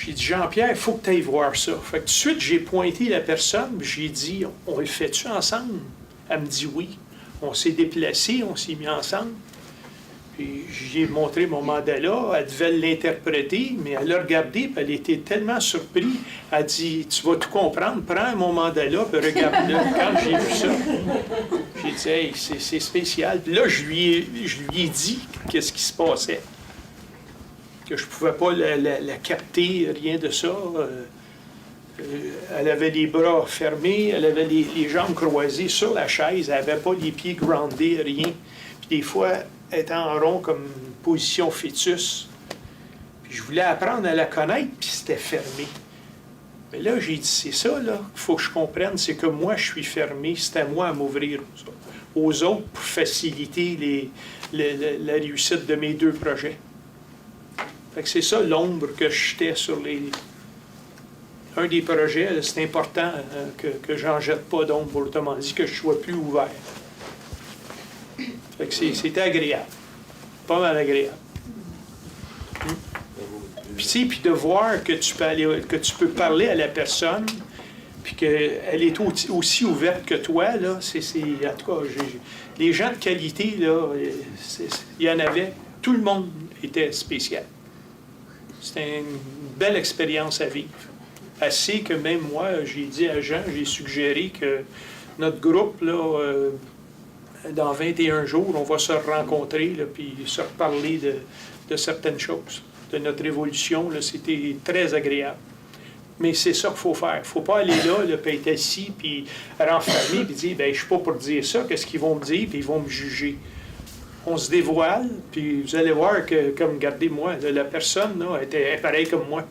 j'ai dit, Jean-Pierre, il faut que tu ailles voir ça. Fait que tout de suite, j'ai pointé la personne, puis j'ai dit, on le fait-tu ensemble? Elle me dit oui. On s'est déplacés, on s'est mis ensemble. Puis j'ai montré mon mandala, elle devait l'interpréter, mais elle l'a regardé, puis elle était tellement surprise. Elle dit, tu vas tout comprendre, prends mon mandala, puis regarde-le. Quand j'ai vu ça, j'ai dit, hey, c'est spécial. Puis là, je lui ai dit qu'est-ce qui se passait. Que je ne pouvais pas la capter, rien de ça. Elle avait les bras fermés, elle avait les jambes croisées sur la chaise, elle n'avait pas les pieds groundés, rien. Puis des fois, elle était en rond comme position fœtus. Puis je voulais apprendre à la connaître, puis c'était fermé. Mais là, j'ai dit, c'est ça, là, qu'il faut que je comprenne, c'est que moi, je suis fermé, c'est à moi à m'ouvrir aux autres pour faciliter la réussite de mes 2 projets. Fait que c'est ça l'ombre que je jetais sur un des projets, c'est important que j'en jette pas d'ombre, autrement dit, que je sois plus ouvert. Fait que c'était agréable. Pas mal agréable. Puis de voir que tu peux parler à la personne, puis qu'elle est aussi ouverte que toi, là, en tout cas, les gens de qualité, là, il y en avait. Tout le monde était spécial. C'était une belle expérience à vivre. Assez que même moi, j'ai dit à Jean, j'ai suggéré que notre groupe, là, dans 21 jours, on va se rencontrer, là, puis se reparler de certaines choses. De notre évolution, là, c'était très agréable. Mais c'est ça qu'il faut faire. Il ne faut pas aller là, puis être assis, puis renfermer, puis dire, bien, je ne suis pas pour dire ça, qu'est-ce qu'ils vont me dire, puis ils vont me juger. On se dévoile, puis vous allez voir que, comme, regardez-moi, la personne, là, était pareille comme moi.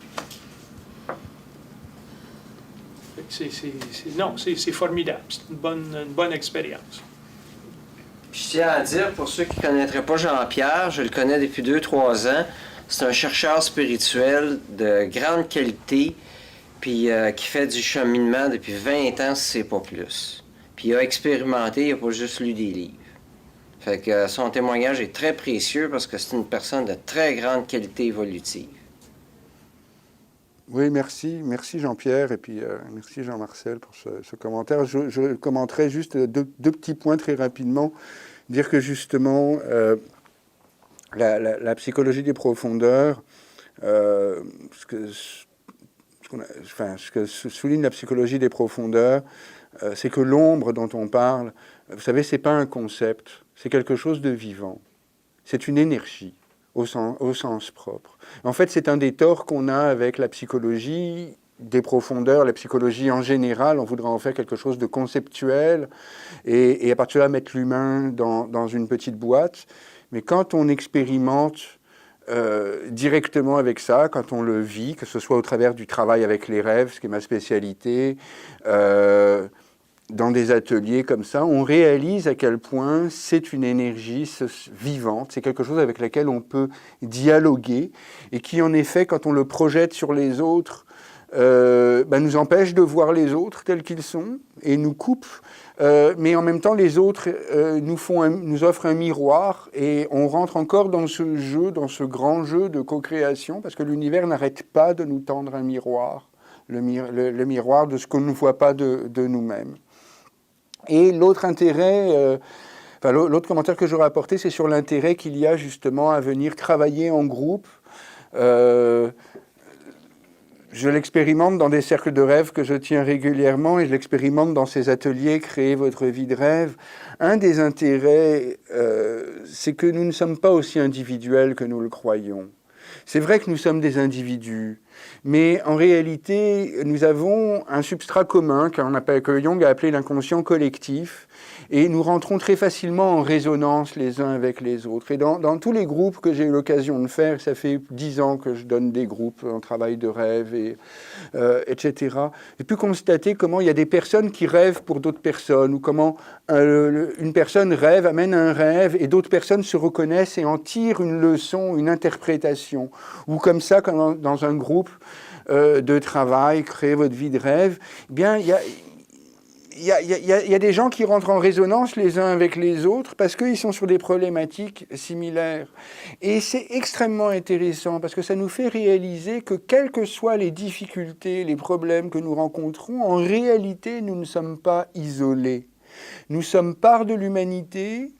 C'est formidable. C'est une bonne expérience. Puis je tiens à dire, pour ceux qui ne connaîtraient pas Jean-Pierre, je le connais depuis 2-3 ans. C'est un chercheur spirituel de grande qualité, puis qui fait du cheminement depuis 20 ans, si c'est pas plus. Puis il a expérimenté, il n'a pas juste lu des livres. Fait que son témoignage est très précieux parce que c'est une personne de très grande qualité évolutive. Oui, merci Jean-Pierre et puis merci Jean-Marcel pour ce commentaire. Je commenterai juste deux petits points très rapidement. Dire que justement, la psychologie des profondeurs, ce que souligne la psychologie des profondeurs, c'est que l'ombre dont on parle, vous savez, c'est pas un concept, c'est quelque chose de vivant. C'est une énergie au sens propre. En fait, c'est un des torts qu'on a avec la psychologie des profondeurs, la psychologie en général. On voudrait en faire quelque chose de conceptuel et à partir de là mettre l'humain dans une petite boîte. Mais quand on expérimente directement avec ça, quand on le vit, que ce soit au travers du travail avec les rêves, ce qui est ma spécialité, dans des ateliers comme ça, on réalise à quel point c'est une énergie vivante, c'est quelque chose avec laquelle on peut dialoguer et qui, en effet, quand on le projette sur les autres, nous empêche de voir les autres tels qu'ils sont et nous coupe, mais en même temps, les autres nous offrent un miroir et on rentre encore dans ce jeu, dans ce grand jeu de co-création, parce que l'univers n'arrête pas de nous tendre un miroir, le miroir de ce qu'on ne voit pas de nous-mêmes. Et l'autre intérêt, l'autre commentaire que j'aurais apporté, c'est sur l'intérêt qu'il y a justement à venir travailler en groupe. Je l'expérimente dans des cercles de rêve que je tiens régulièrement et je l'expérimente dans ces ateliers « Créer votre vie de rêve ». Un des intérêts, c'est que nous ne sommes pas aussi individuels que nous le croyons. C'est vrai que nous sommes des individus, mais en réalité, nous avons un substrat commun que Jung a appelé l'inconscient collectif, et nous rentrons très facilement en résonance les uns avec les autres. Et dans tous les groupes que j'ai eu l'occasion de faire, ça fait 10 ans que je donne des groupes en travail de rêve, etc., j'ai pu constater comment il y a des personnes qui rêvent pour d'autres personnes, ou comment une personne rêve, amène un rêve, et d'autres personnes se reconnaissent et en tirent une leçon, une interprétation. Ou comme ça, comme dans un groupe de travail, créer votre vie de rêve, eh bien, il y a des gens qui rentrent en résonance les uns avec les autres parce qu'ils sont sur des problématiques similaires. Et c'est extrêmement intéressant parce que ça nous fait réaliser que quelles que soient les difficultés, les problèmes que nous rencontrons, en réalité, nous ne sommes pas isolés. Nous sommes part de l'humanité.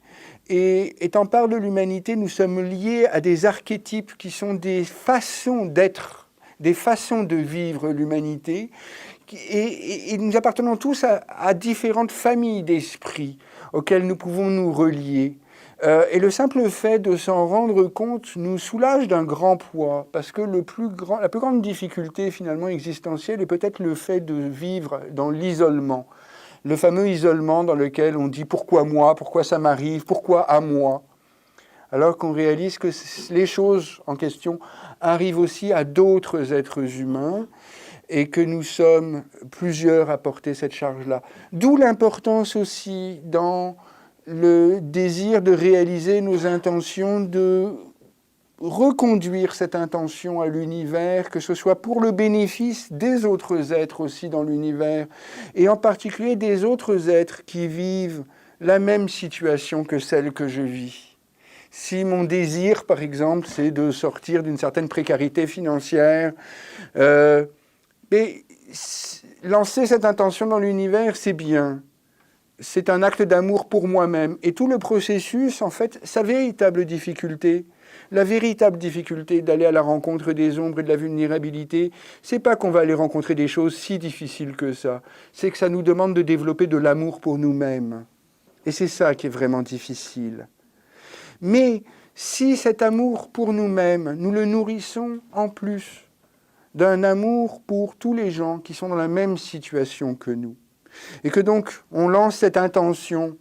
Et étant part de l'humanité, nous sommes liés à des archétypes qui sont des façons d'être, des façons de vivre l'humanité. Et nous appartenons tous à différentes familles d'esprits auxquelles nous pouvons nous relier. Et le simple fait de s'en rendre compte nous soulage d'un grand poids, parce que la plus grande difficulté finalement existentielle est peut-être le fait de vivre dans l'isolement. Le fameux isolement dans lequel on dit « pourquoi moi ? Pourquoi ça m'arrive ? Pourquoi à moi ?» alors qu'on réalise que les choses en question arrivent aussi à d'autres êtres humains et que nous sommes plusieurs à porter cette charge-là. D'où l'importance aussi dans le désir de réaliser nos intentions, de reconduire cette intention à l'univers, que ce soit pour le bénéfice des autres êtres aussi dans l'univers, et en particulier des autres êtres qui vivent la même situation que celle que je vis. Si mon désir, par exemple, c'est de sortir d'une certaine précarité financière, mais lancer cette intention dans l'univers, c'est bien. C'est un acte d'amour pour moi-même. Et tout le processus, en fait, sa véritable difficulté, la véritable difficulté d'aller à la rencontre des ombres et de la vulnérabilité, c'est pas qu'on va aller rencontrer des choses si difficiles que ça. C'est que ça nous demande de développer de l'amour pour nous-mêmes. Et c'est ça qui est vraiment difficile. Mais si cet amour pour nous-mêmes, nous le nourrissons en plus d'un amour pour tous les gens qui sont dans la même situation que nous, et que donc on lance cette intention,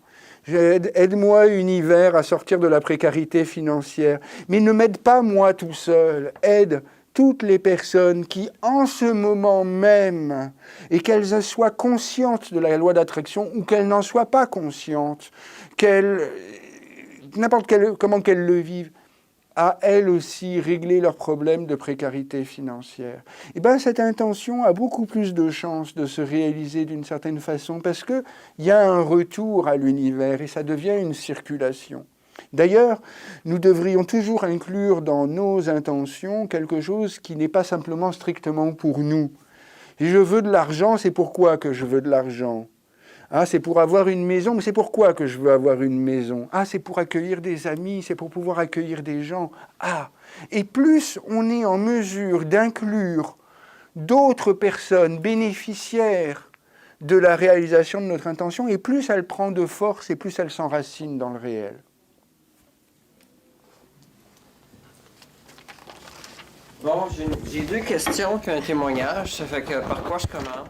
aide-moi univers à sortir de la précarité financière, mais ne m'aide pas moi tout seul, aide toutes les personnes qui en ce moment même, et qu'elles soient conscientes de la loi d'attraction ou qu'elles n'en soient pas conscientes, comment qu'elles le vivent, à elles aussi régler leurs problèmes de précarité financière. Et bien cette intention a beaucoup plus de chances de se réaliser d'une certaine façon parce qu'il y a un retour à l'univers et ça devient une circulation. D'ailleurs, nous devrions toujours inclure dans nos intentions quelque chose qui n'est pas simplement strictement pour nous. Si je veux de l'argent, c'est pourquoi que je veux de l'argent. Ah, c'est pour avoir une maison, mais c'est pourquoi que je veux avoir une maison. Ah, c'est pour accueillir des amis, c'est pour pouvoir accueillir des gens. Ah, et plus on est en mesure d'inclure d'autres personnes bénéficiaires de la réalisation de notre intention, et plus elle prend de force et plus elle s'enracine dans le réel. Bon, j'ai 2 questions puis un témoignage. Ça fait que par quoi je commence?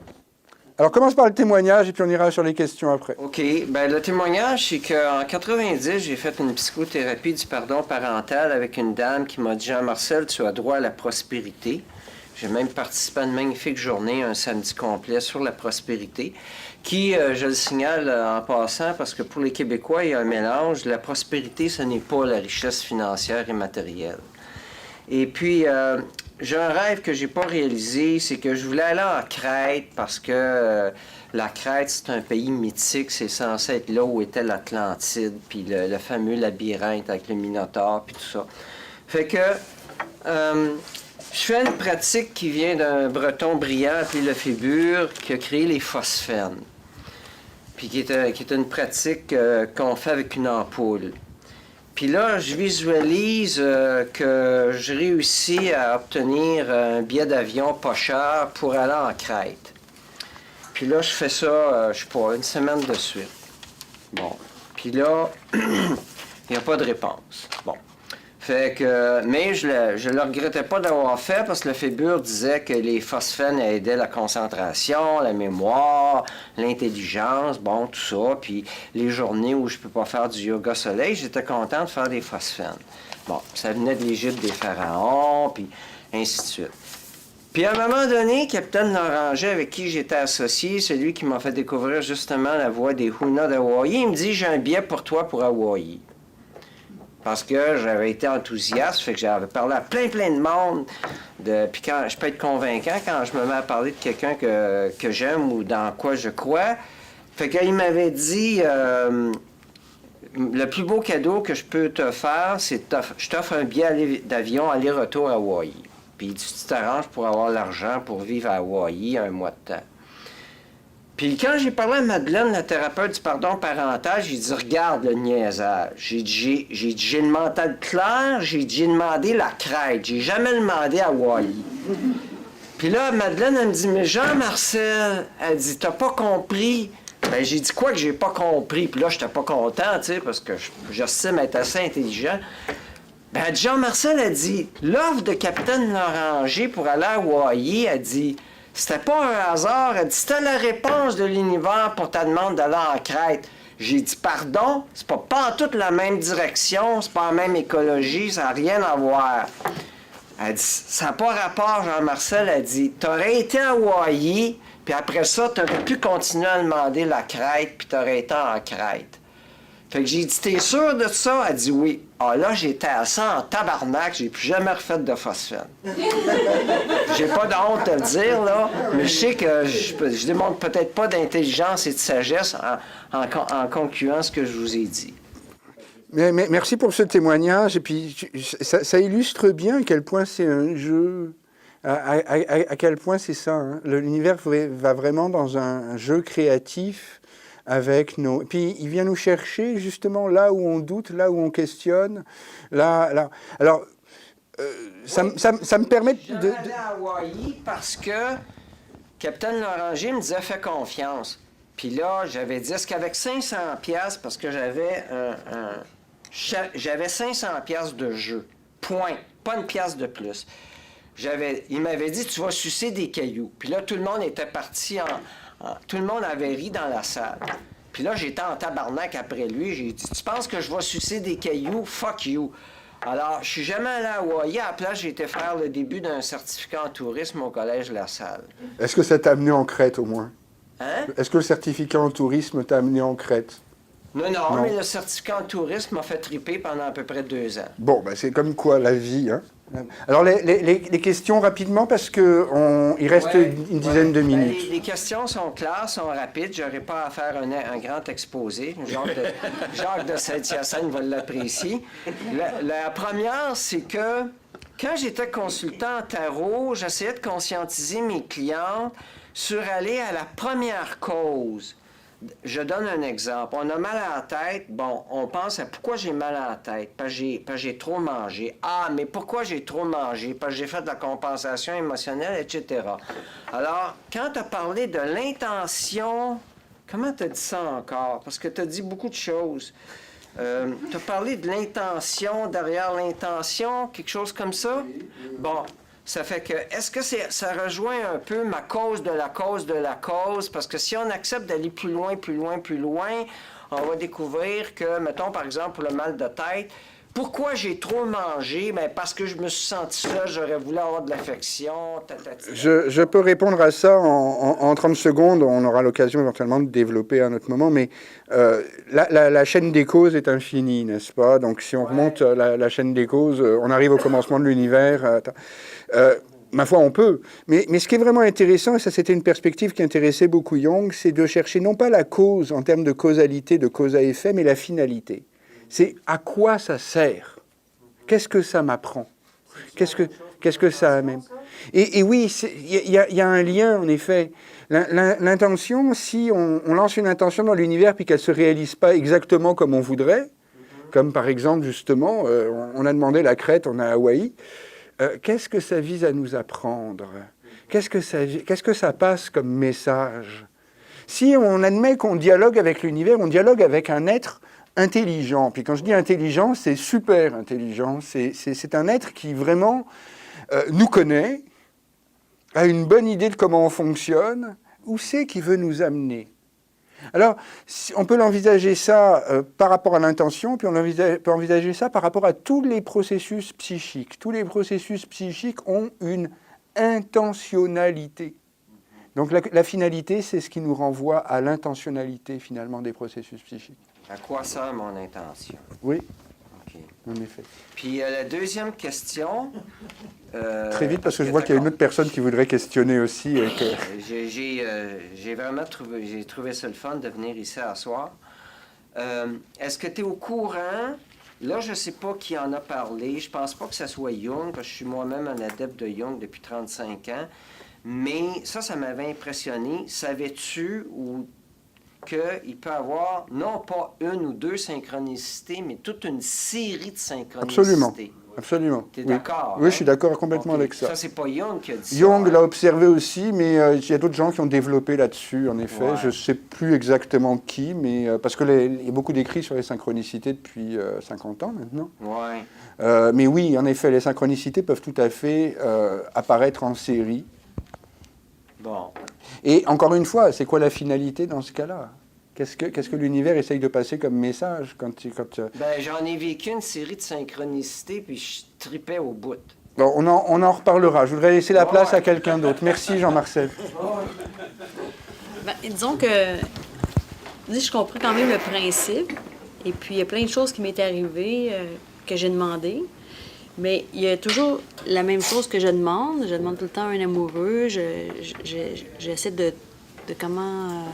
Alors commence par le témoignage et puis on ira sur les questions après. OK. Ben, le témoignage, c'est qu'en 90, j'ai fait une psychothérapie du pardon parental avec une dame qui m'a dit « Jean-Marcel, tu as droit à la prospérité ». J'ai même participé à une magnifique journée, un samedi complet, sur la prospérité, qui, je le signale en passant, parce que pour les Québécois, il y a un mélange. La prospérité, ce n'est pas la richesse financière et matérielle. Et puis, j'ai un rêve que j'ai pas réalisé, c'est que je voulais aller en Crète parce que la Crète, c'est un pays mythique, c'est censé être là où était l'Atlantide, puis le fameux labyrinthe avec le Minotaure, puis tout ça. Fait que je fais une pratique qui vient d'un breton brillant appelé Lefébure, qui a créé les phosphènes, puis qui est une pratique qu'on fait avec une ampoule. Puis là, je visualise que je réussis à obtenir un billet d'avion pas cher pour aller en Crète. Puis là, je fais ça, je sais pas, une semaine de suite. Bon. Puis là, il n'y a pas de réponse. Bon. Fait que, mais je le regrettais pas d'avoir fait parce que le Lefébure disait que les phosphènes aidaient la concentration, la mémoire, l'intelligence, bon, tout ça. Puis les journées où je peux pas faire du yoga soleil, j'étais content de faire des phosphènes. Bon, ça venait de l'Égypte des pharaons, puis ainsi de suite. Puis à un moment donné, Capitaine Loranger, avec qui j'étais associé, celui qui m'a fait découvrir justement la voie des Huna d'Hawaï, il me dit « J'ai un billet pour toi pour Hawaï ». Parce que j'avais été enthousiaste, fait que j'avais parlé à plein de monde. Puis quand je peux être convaincant quand je me mets à parler de quelqu'un que j'aime ou dans quoi je crois. Fait qu'il m'avait dit le plus beau cadeau que je peux te faire, c'est je t'offre un billet d'avion aller-retour à Hawaï. Puis tu t'arranges pour avoir l'argent pour vivre à Hawaï un mois de temps. Puis quand j'ai parlé à Madeleine, la thérapeute du pardon parental, j'ai dit « Regarde le niaisage. » J'ai dit « J'ai le mental clair, j'ai demandé la Crète. J'ai jamais demandé Hawaï. » Puis là, Madeleine, elle me dit « Mais Jean-Marcel, elle dit « T'as pas compris. » Ben j'ai dit « Quoi que j'ai pas compris? » Puis là, j'étais pas content, tu sais, parce que j'estime être assez intelligent. Ben Jean-Marcel a dit « L'offre de Capitaine Loranger pour aller à Hawaï, elle dit « C'était pas un hasard. Elle dit, c'était la réponse de l'univers pour ta demande d'aller en Crète. » J'ai dit, pardon, c'est pas en toute la même direction, c'est pas la même écologie, ça n'a rien à voir. Elle dit, ça n'a pas rapport, Jean-Marcel. Elle dit, t'aurais été à Hawaï, puis après ça, t'aurais pu continuer à demander la Crète, puis t'aurais été en Crète. Fait que j'ai dit, t'es sûr de ça? Elle dit oui. Ah là, j'étais à ça en tabarnak, j'ai plus jamais refait de phosphène. J'ai pas de honte de le dire, là, mais je sais que je démontre peut-être pas d'intelligence et de sagesse en concluant ce que je vous ai dit. Mais merci pour ce témoignage, et puis ça illustre bien à quel point c'est un jeu, à quel point c'est ça. Hein. L'univers va vraiment dans un jeu créatif, avec nos... Puis il vient nous chercher justement là où on doute, là où on questionne, là. Alors, ça me permet de... Je suis allé à Hawaï parce que Capitaine Loranger me disait « Fais confiance ». Puis là, j'avais dit « Est-ce qu'avec 500$, parce que j'avais 500$ de jeu, point, pas une pièce de plus. Il m'avait dit « Tu vas sucer des cailloux ». Puis là, tout le monde était parti tout le monde avait ri dans la salle. Puis là, j'étais en tabarnak après lui. J'ai dit, tu penses que je vais sucer des cailloux? Fuck you. Alors, je suis jamais allé à Hawaï. À la place, j'ai été faire le début d'un certificat en tourisme au Collège La Salle. Est-ce que ça t'a amené en Crète, au moins? Hein? Est-ce que le certificat en tourisme t'a amené en Crète? Non, mais le certificat en tourisme m'a fait triper pendant à peu près 2 ans. Bon, ben c'est comme quoi, la vie, hein? Alors, les questions rapidement, parce qu'il reste une dizaine de minutes. Ben, les questions sont claires, sont rapides. Je n'aurai pas à faire un grand exposé. Jacques de Saint-Hyacinthe va l'apprécier. La première, c'est que quand j'étais consultant en tarot, j'essayais de conscientiser mes clientes sur aller à la première cause. Je donne un exemple. On a mal à la tête. Bon, on pense à pourquoi j'ai mal à la tête. Parce que j'ai trop mangé. Ah, mais pourquoi j'ai trop mangé? Parce que j'ai fait de la compensation émotionnelle, etc. Alors, quand tu as parlé de l'intention, comment tu as dit ça encore? Parce que tu as dit beaucoup de choses. Tu as parlé de l'intention, derrière l'intention, quelque chose comme ça? Bon, ça fait que, est-ce que ça rejoint un peu ma cause de la cause de la cause? Parce que si on accepte d'aller plus loin, plus loin, plus loin, on va découvrir que, mettons par exemple pour le mal de tête, pourquoi j'ai trop mangé? Bien, parce que je me suis senti seul, j'aurais voulu avoir de l'affection. Je peux répondre à ça en 30 secondes. On aura l'occasion éventuellement de développer à un autre moment. Mais la chaîne des causes est infinie, n'est-ce pas? Donc si on remonte la chaîne des causes, on arrive au commencement de l'univers. Ma foi, on peut. Mais ce qui est vraiment intéressant, et ça c'était une perspective qui intéressait beaucoup Jung, c'est de chercher non pas la cause en termes de causalité, de cause à effet, mais la finalité. C'est à quoi ça sert? Qu'est-ce que ça m'apprend? Qu'est-ce que ça amène? Et oui, il y a un lien, en effet. L'intention, si on lance une intention dans l'univers puis qu'elle ne se réalise pas exactement comme on voudrait, comme par exemple, justement, on a demandé la Crète, on a Hawaï, qu'est-ce que ça vise à nous apprendre? Qu'est-ce que ça passe comme message? Si on admet qu'on dialogue avec l'univers, on dialogue avec un être intelligent. Puis quand je dis intelligent, c'est super intelligent. C'est un être qui vraiment nous connaît, a une bonne idée de comment on fonctionne, où c'est qu'il veut nous amener. Alors, on peut l'envisager ça par rapport à l'intention, puis on peut envisager ça par rapport à tous les processus psychiques. Tous les processus psychiques ont une intentionnalité. Donc la finalité, c'est ce qui nous renvoie à l'intentionnalité, finalement, des processus psychiques. À quoi sert mon intention? Oui, OK. en effet. Puis la deuxième question... Très vite, parce que je vois qu'il y a une autre personne qui voudrait questionner aussi. J'ai vraiment trouvé ça le fun de venir ici à soir. Est-ce que tu es au courant? Là, je ne sais pas qui en a parlé. Je pense pas que ce soit Jung, parce que je suis moi-même un adepte de Jung depuis 35 ans. Mais ça m'avait impressionné. Savais-tu qu'il peut avoir non pas une ou deux synchronicités, mais toute une série de synchronicités? Absolument. Absolument. Tu es d'accord? Oui, je suis d'accord complètement avec ça. Ça, c'est pas Jung qui a dit Jung ça. l'a observé aussi, mais il y a d'autres gens qui ont développé là-dessus, en effet. Ouais. Je ne sais plus exactement qui, mais parce qu'il y a beaucoup d'écrits sur les synchronicités depuis 50 ans maintenant. Ouais. Mais oui, en effet, les synchronicités peuvent tout à fait apparaître en série. Bon. Et encore une fois, c'est quoi la finalité dans ce cas-là? Qu'est-ce que l'univers essaye de passer comme message quand Ben, j'en ai vécu une série de synchronicités, puis je tripais au bout. Bon, on en reparlera. Je voudrais laisser la place à quelqu'un d'autre. Merci, Jean-Marcel. Ben, disons que je comprends quand même le principe. Et puis, il y a plein de choses qui m'est arrivées que j'ai demandé. Mais il y a toujours la même chose que je demande. Je demande tout le temps à un amoureux. J'essaie de comment...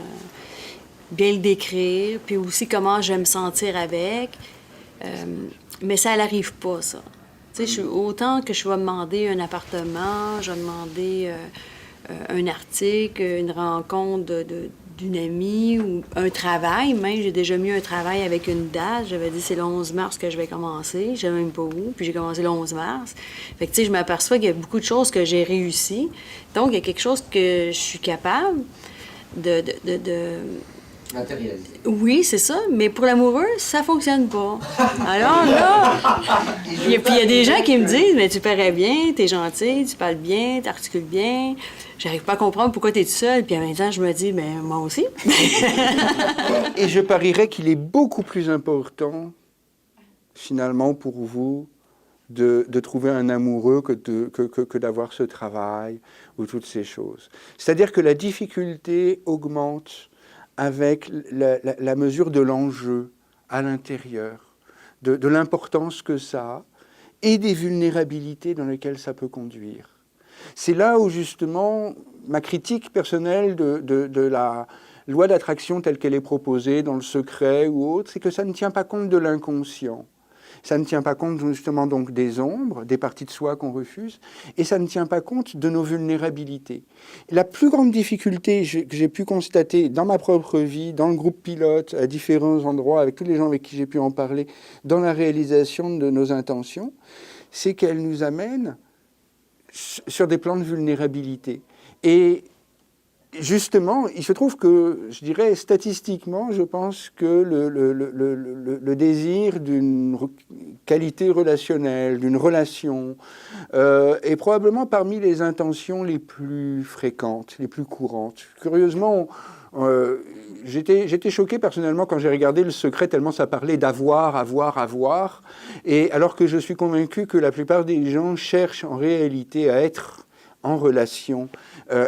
bien le décrire, puis aussi comment je vais me sentir avec. Mais ça n'arrive pas, ça. Tu sais, autant que je vais demander un appartement, je vais demander un article, une rencontre d'une amie ou un travail. Même, j'ai déjà mis un travail avec une date. J'avais dit c'est le 11 mars que je vais commencer. Je ne savais même pas où. Puis j'ai commencé le 11 mars. Fait que, tu sais, je m'aperçois qu'il y a beaucoup de choses que j'ai réussi. Donc, il y a quelque chose que je suis capable de matérialisé. Oui, c'est ça, mais pour l'amoureux, ça fonctionne pas. Alors là, puis il y a des gens qui me disent, mais tu parais bien, t'es gentil, tu parles bien, t'articules bien. J'arrive pas à comprendre pourquoi t'es tout seul. Puis en même temps, je me dis, ben moi aussi. Et je parierais qu'il est beaucoup plus important, finalement, pour vous, de trouver un amoureux que d'avoir ce travail ou toutes ces choses. C'est-à-dire que la difficulté augmente avec la mesure de l'enjeu à l'intérieur, de l'importance que ça a et des vulnérabilités dans lesquelles ça peut conduire. C'est là où, justement, ma critique personnelle de la loi d'attraction telle qu'elle est proposée dans Le Secret ou autre, c'est que ça ne tient pas compte de l'inconscient. ça ne tient pas compte justement donc des ombres, des parties de soi qu'on refuse, et ça ne tient pas compte de nos vulnérabilités. La plus grande difficulté que j'ai pu constater dans ma propre vie, dans le groupe pilote, à différents endroits, avec tous les gens avec qui j'ai pu en parler, dans la réalisation de nos intentions, c'est qu'elle nous amène sur des plans de vulnérabilité. Et justement, il se trouve que, je dirais statistiquement, je pense que le désir d'une qualité relationnelle, d'une relation, est probablement parmi les intentions les plus fréquentes, les plus courantes. Curieusement, j'étais choqué personnellement quand j'ai regardé Le Secret, tellement ça parlait d'avoir, avoir, avoir, et alors que je suis convaincu que la plupart des gens cherchent en réalité à être en relation,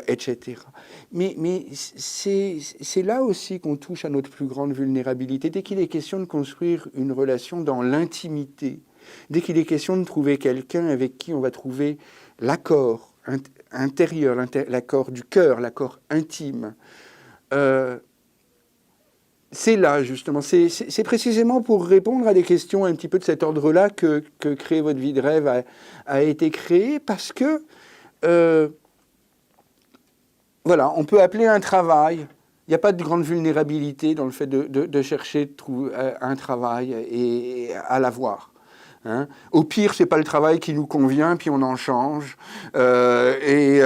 etc. Mais c'est là aussi qu'on touche à notre plus grande vulnérabilité. Dès qu'il est question de construire une relation dans l'intimité, dès qu'il est question de trouver quelqu'un avec qui on va trouver l'accord intérieur, l'accord du cœur, l'accord intime, c'est là, justement. C'est précisément pour répondre à des questions un petit peu de cet ordre-là que Créer votre vie de rêve a été créé, parce que voilà, on peut appeler un travail. Il n'y a pas de grande vulnérabilité dans le fait de chercher de trouver un travail et à l'avoir. Hein. Au pire, c'est pas le travail qui nous convient, puis on en change. Et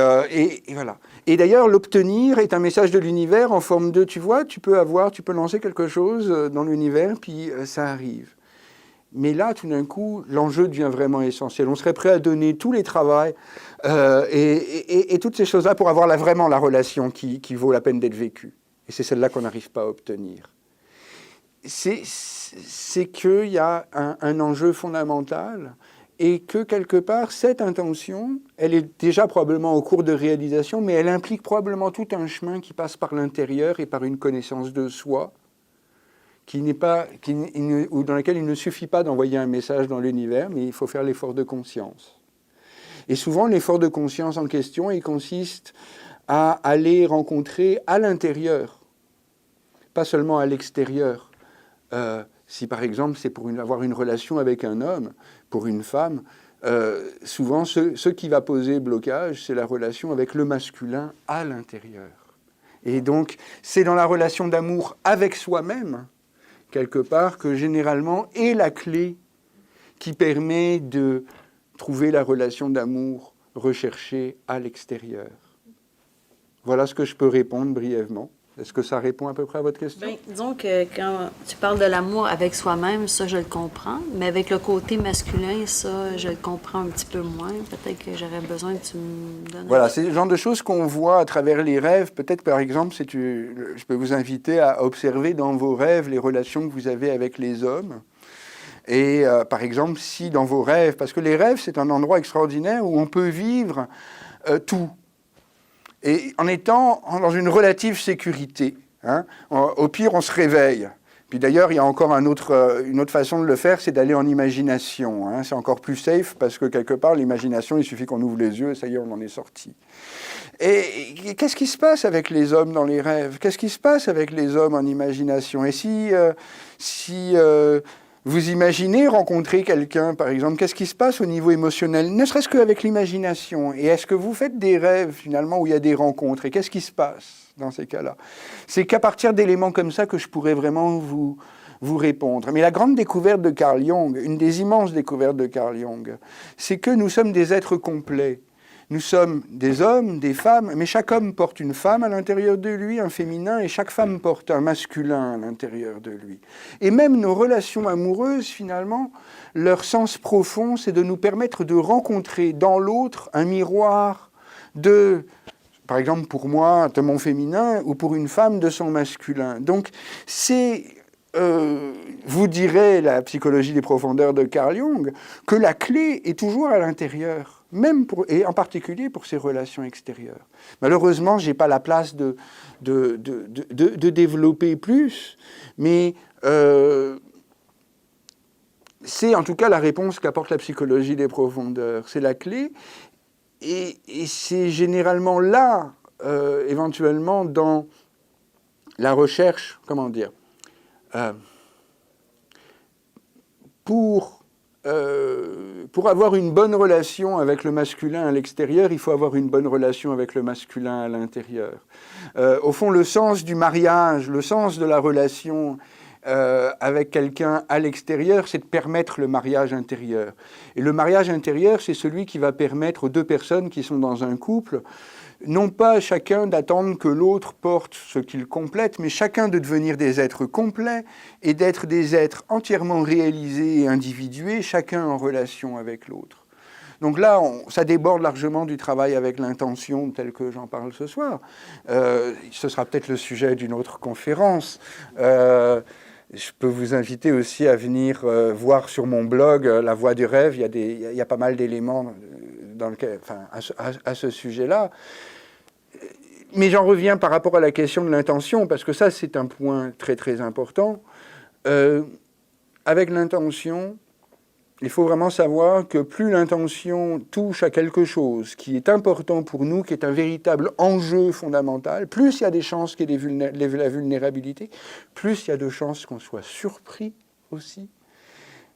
voilà. Et d'ailleurs, l'obtenir est un message de l'univers en forme de, tu vois, tu peux lancer quelque chose dans l'univers, puis ça arrive. Mais là, tout d'un coup, l'enjeu devient vraiment essentiel. On serait prêt à donner tous les travails et toutes ces choses-là pour avoir vraiment la relation qui vaut la peine d'être vécue. Et c'est celle-là qu'on n'arrive pas à obtenir. C'est qu'il y a un enjeu fondamental et que, quelque part, cette intention, elle est déjà probablement en cours de réalisation, mais elle implique probablement tout un chemin qui passe par l'intérieur et par une connaissance de soi, ou dans laquelle il ne suffit pas d'envoyer un message dans l'univers, mais il faut faire l'effort de conscience. Et souvent, l'effort de conscience en question, il consiste à aller rencontrer à l'intérieur, pas seulement à l'extérieur. Si par exemple, c'est pour avoir une relation avec un homme, pour une femme, souvent, ce qui va poser blocage, c'est la relation avec le masculin à l'intérieur. Et donc, c'est dans la relation d'amour avec soi-même, quelque part, que généralement est la clé qui permet de trouver la relation d'amour recherchée à l'extérieur. Voilà ce que je peux répondre brièvement. Est-ce que ça répond à peu près à votre question? Bien, disons que quand tu parles de l'amour avec soi-même, ça, je le comprends. Mais avec le côté masculin, ça, je le comprends un petit peu moins. Peut-être que j'aurais besoin que tu me donnes... Voilà, c'est le genre de choses qu'on voit à travers les rêves. Peut-être, par exemple, je peux vous inviter à observer dans vos rêves les relations que vous avez avec les hommes. Et par exemple, si dans vos rêves... Parce que les rêves, c'est un endroit extraordinaire où on peut vivre tout. Et en étant dans une relative sécurité. Hein. Au pire, on se réveille. Puis d'ailleurs, il y a encore une autre façon de le faire, c'est d'aller en imagination. Hein. C'est encore plus safe parce que quelque part, l'imagination, il suffit qu'on ouvre les yeux et ça y est, on en est sorti. Et qu'est-ce qui se passe avec les hommes dans les rêves? Qu'est-ce qui se passe avec les hommes en imagination? Et si vous imaginez rencontrer quelqu'un, par exemple, qu'est-ce qui se passe au niveau émotionnel, ne serait-ce qu'avec l'imagination? Et est-ce que vous faites des rêves, finalement, où il y a des rencontres? Et qu'est-ce qui se passe dans ces cas-là? C'est qu'à partir d'éléments comme ça que je pourrais vraiment vous répondre. Mais la grande découverte de Carl Jung, une des immenses découvertes de Carl Jung, c'est que nous sommes des êtres complets. Nous sommes des hommes, des femmes, mais chaque homme porte une femme à l'intérieur de lui, un féminin, et chaque femme porte un masculin à l'intérieur de lui. Et même nos relations amoureuses, finalement, leur sens profond, c'est de nous permettre de rencontrer dans l'autre un miroir par exemple pour moi, de mon féminin, ou pour une femme, de son masculin. Donc, c'est... vous direz, la psychologie des profondeurs de Carl Jung, que la clé est toujours à l'intérieur. Et en particulier pour ces relations extérieures. Malheureusement, je n'ai pas la place de développer plus, mais c'est en tout cas la réponse qu'apporte la psychologie des profondeurs. C'est la clé, et c'est généralement là, éventuellement, dans la recherche, pour pour avoir une bonne relation avec le masculin à l'extérieur, il faut avoir une bonne relation avec le masculin à l'intérieur. Au fond, le sens du mariage, le sens de la relation avec quelqu'un à l'extérieur, c'est de permettre le mariage intérieur. Et le mariage intérieur, c'est celui qui va permettre aux deux personnes qui sont dans un couple, non pas chacun d'attendre que l'autre porte ce qu'il complète, mais chacun de devenir des êtres complets et d'être des êtres entièrement réalisés et individués, chacun en relation avec l'autre. Donc là, ça déborde largement du travail avec l'intention tel que j'en parle ce soir. Ce sera peut-être le sujet d'une autre conférence. Je peux vous inviter aussi à venir voir sur mon blog La Voie du rêve. Il y a pas mal d'éléments à ce sujet-là. Mais j'en reviens par rapport à la question de l'intention, parce que ça, c'est un point très, très important. Avec l'intention, il faut vraiment savoir que plus l'intention touche à quelque chose qui est important pour nous, qui est un véritable enjeu fondamental, plus il y a des chances qu'il y ait la vulnérabilité, plus il y a de chances qu'on soit surpris aussi,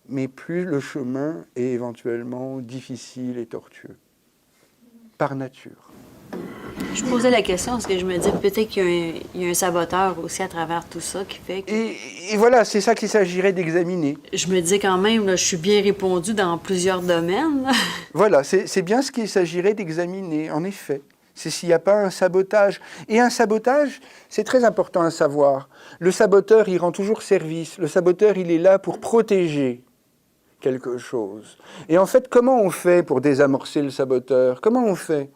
mais plus le chemin est éventuellement difficile et tortueux, par nature. Je posais la question parce que je me dis peut-être qu'il y a un saboteur aussi à travers tout ça qui fait que... Et voilà, c'est ça qu'il s'agirait d'examiner. Je me disais quand même, là, je suis bien répondue dans plusieurs domaines. Voilà, c'est bien ce qu'il s'agirait d'examiner, en effet. C'est s'il n'y a pas un sabotage. Et un sabotage, c'est très important à savoir. Le saboteur, il rend toujours service. Le saboteur, il est là pour protéger quelque chose. Et en fait, comment on fait pour désamorcer le saboteur? Comment on fait?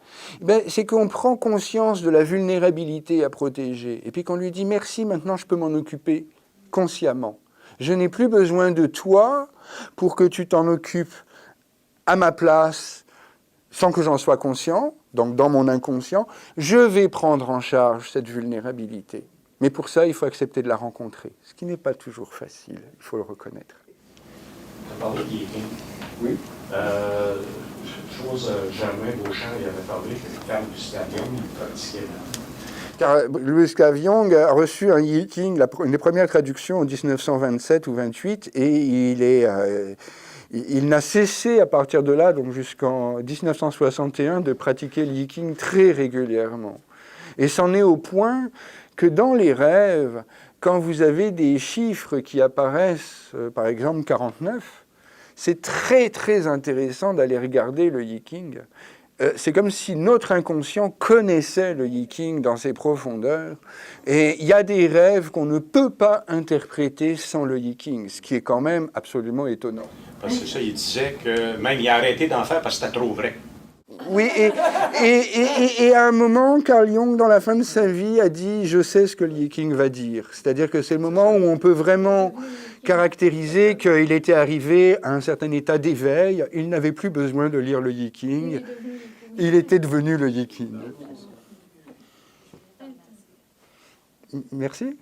C'est qu'on prend conscience de la vulnérabilité à protéger. Et puis qu'on lui dit « Merci, maintenant je peux m'en occuper consciemment. Je n'ai plus besoin de toi pour que tu t'en occupes à ma place sans que j'en sois conscient. Donc dans mon inconscient, je vais prendre en charge cette vulnérabilité. Mais pour ça, il faut accepter de la rencontrer. Ce qui n'est pas toujours facile, il faut le reconnaître. Tu as parlé de Yeking. Oui. Germain Beauchamp, il avait parlé que Carl Gustav Jung pratiquait. Carl Gustav Jung a reçu un Yeking, une des premières traductions en 1927 ou 28, et il n'a cessé à partir de là, donc jusqu'en 1961, de pratiquer le Yeking très régulièrement. Et c'en est au point que dans les rêves, quand vous avez des chiffres qui apparaissent, par exemple 49, c'est très très intéressant d'aller regarder le Yeking. C'est comme si notre inconscient connaissait le Yeking dans ses profondeurs. Et il y a des rêves qu'on ne peut pas interpréter sans le Yeking, ce qui est quand même absolument étonnant. Parce que ça, il disait que même il a arrêté d'en faire parce que c'était trop vrai. Oui, et à un moment, Carl Jung, dans la fin de sa vie, a dit « Je sais ce que le Yeking va dire ». C'est-à-dire que c'est le moment où on peut vraiment caractériser qu'il était arrivé à un certain état d'éveil. Il n'avait plus besoin de lire le Yeking. Il était devenu le Yeking. Merci.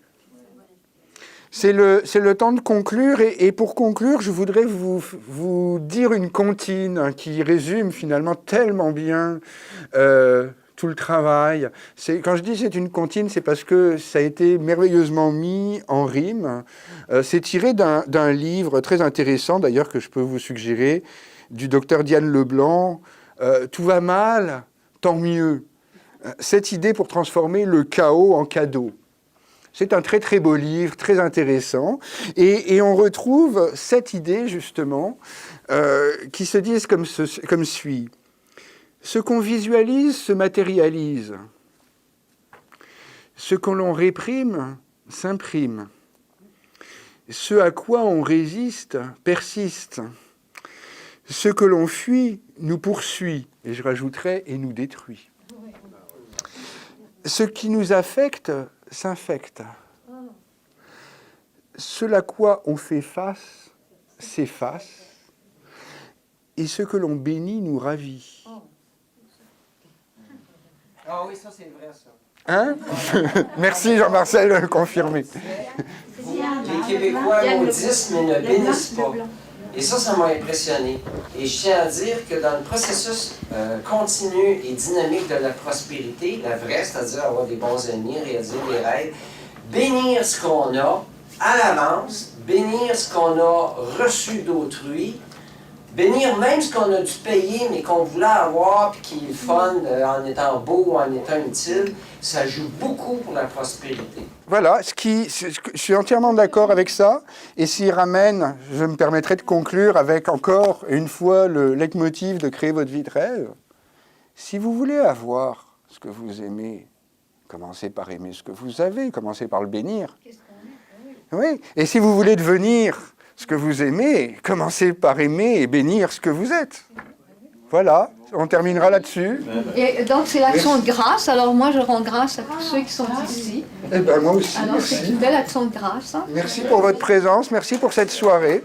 C'est le temps de conclure, et pour conclure, je voudrais vous dire une comptine qui résume finalement tellement bien tout le travail. Quand je dis c'est une comptine, c'est parce que ça a été merveilleusement mis en rime. C'est tiré d'un livre très intéressant, d'ailleurs, que je peux vous suggérer, du docteur Diane Leblanc, « Tout va mal, tant mieux ». Cette idée pour transformer le chaos en cadeau. C'est un très très beau livre, très intéressant, et on retrouve cette idée justement qui se dit comme suit. Ce qu'on visualise se matérialise. Ce que l'on réprime s'imprime. Ce à quoi on résiste persiste. Ce que l'on fuit nous poursuit, et je rajouterais, et nous détruit. Ce qui nous affecte s'infecte. Ce à quoi on fait face s'efface, et ce que l'on bénit nous ravit. Ah oui, ça c'est vrai, ça. Hein? Merci Jean-Marcel, confirmé. Les Québécois maudissent, mais ne bénissent pas. Et ça m'a impressionné. Et je tiens à dire que dans le processus continu et dynamique de la prospérité, la vraie, c'est-à-dire avoir des bons amis, réaliser des rêves, bénir ce qu'on a à l'avance, bénir ce qu'on a reçu d'autrui, Bénir même ce qu'on a dû payer, mais qu'on voulait avoir, puis qui est fun en étant beau, en étant utile, ça joue beaucoup pour la prospérité. Voilà, je suis entièrement d'accord avec ça. Et s'il ramène, je me permettrai de conclure avec encore une fois le leitmotiv de créer votre vie de rêve. Si vous voulez avoir ce que vous aimez, commencez par aimer ce que vous avez, commencez par le bénir. Oui, et si vous voulez devenir ce que vous aimez, commencez par aimer et bénir ce que vous êtes. Voilà, on terminera là-dessus. Et donc c'est l'action de grâce, alors moi je rends grâce à tous ceux qui sont ici. Eh bien moi aussi, Alors c'est merci. une belle action de grâce. Hein. Merci pour votre présence, merci pour cette soirée.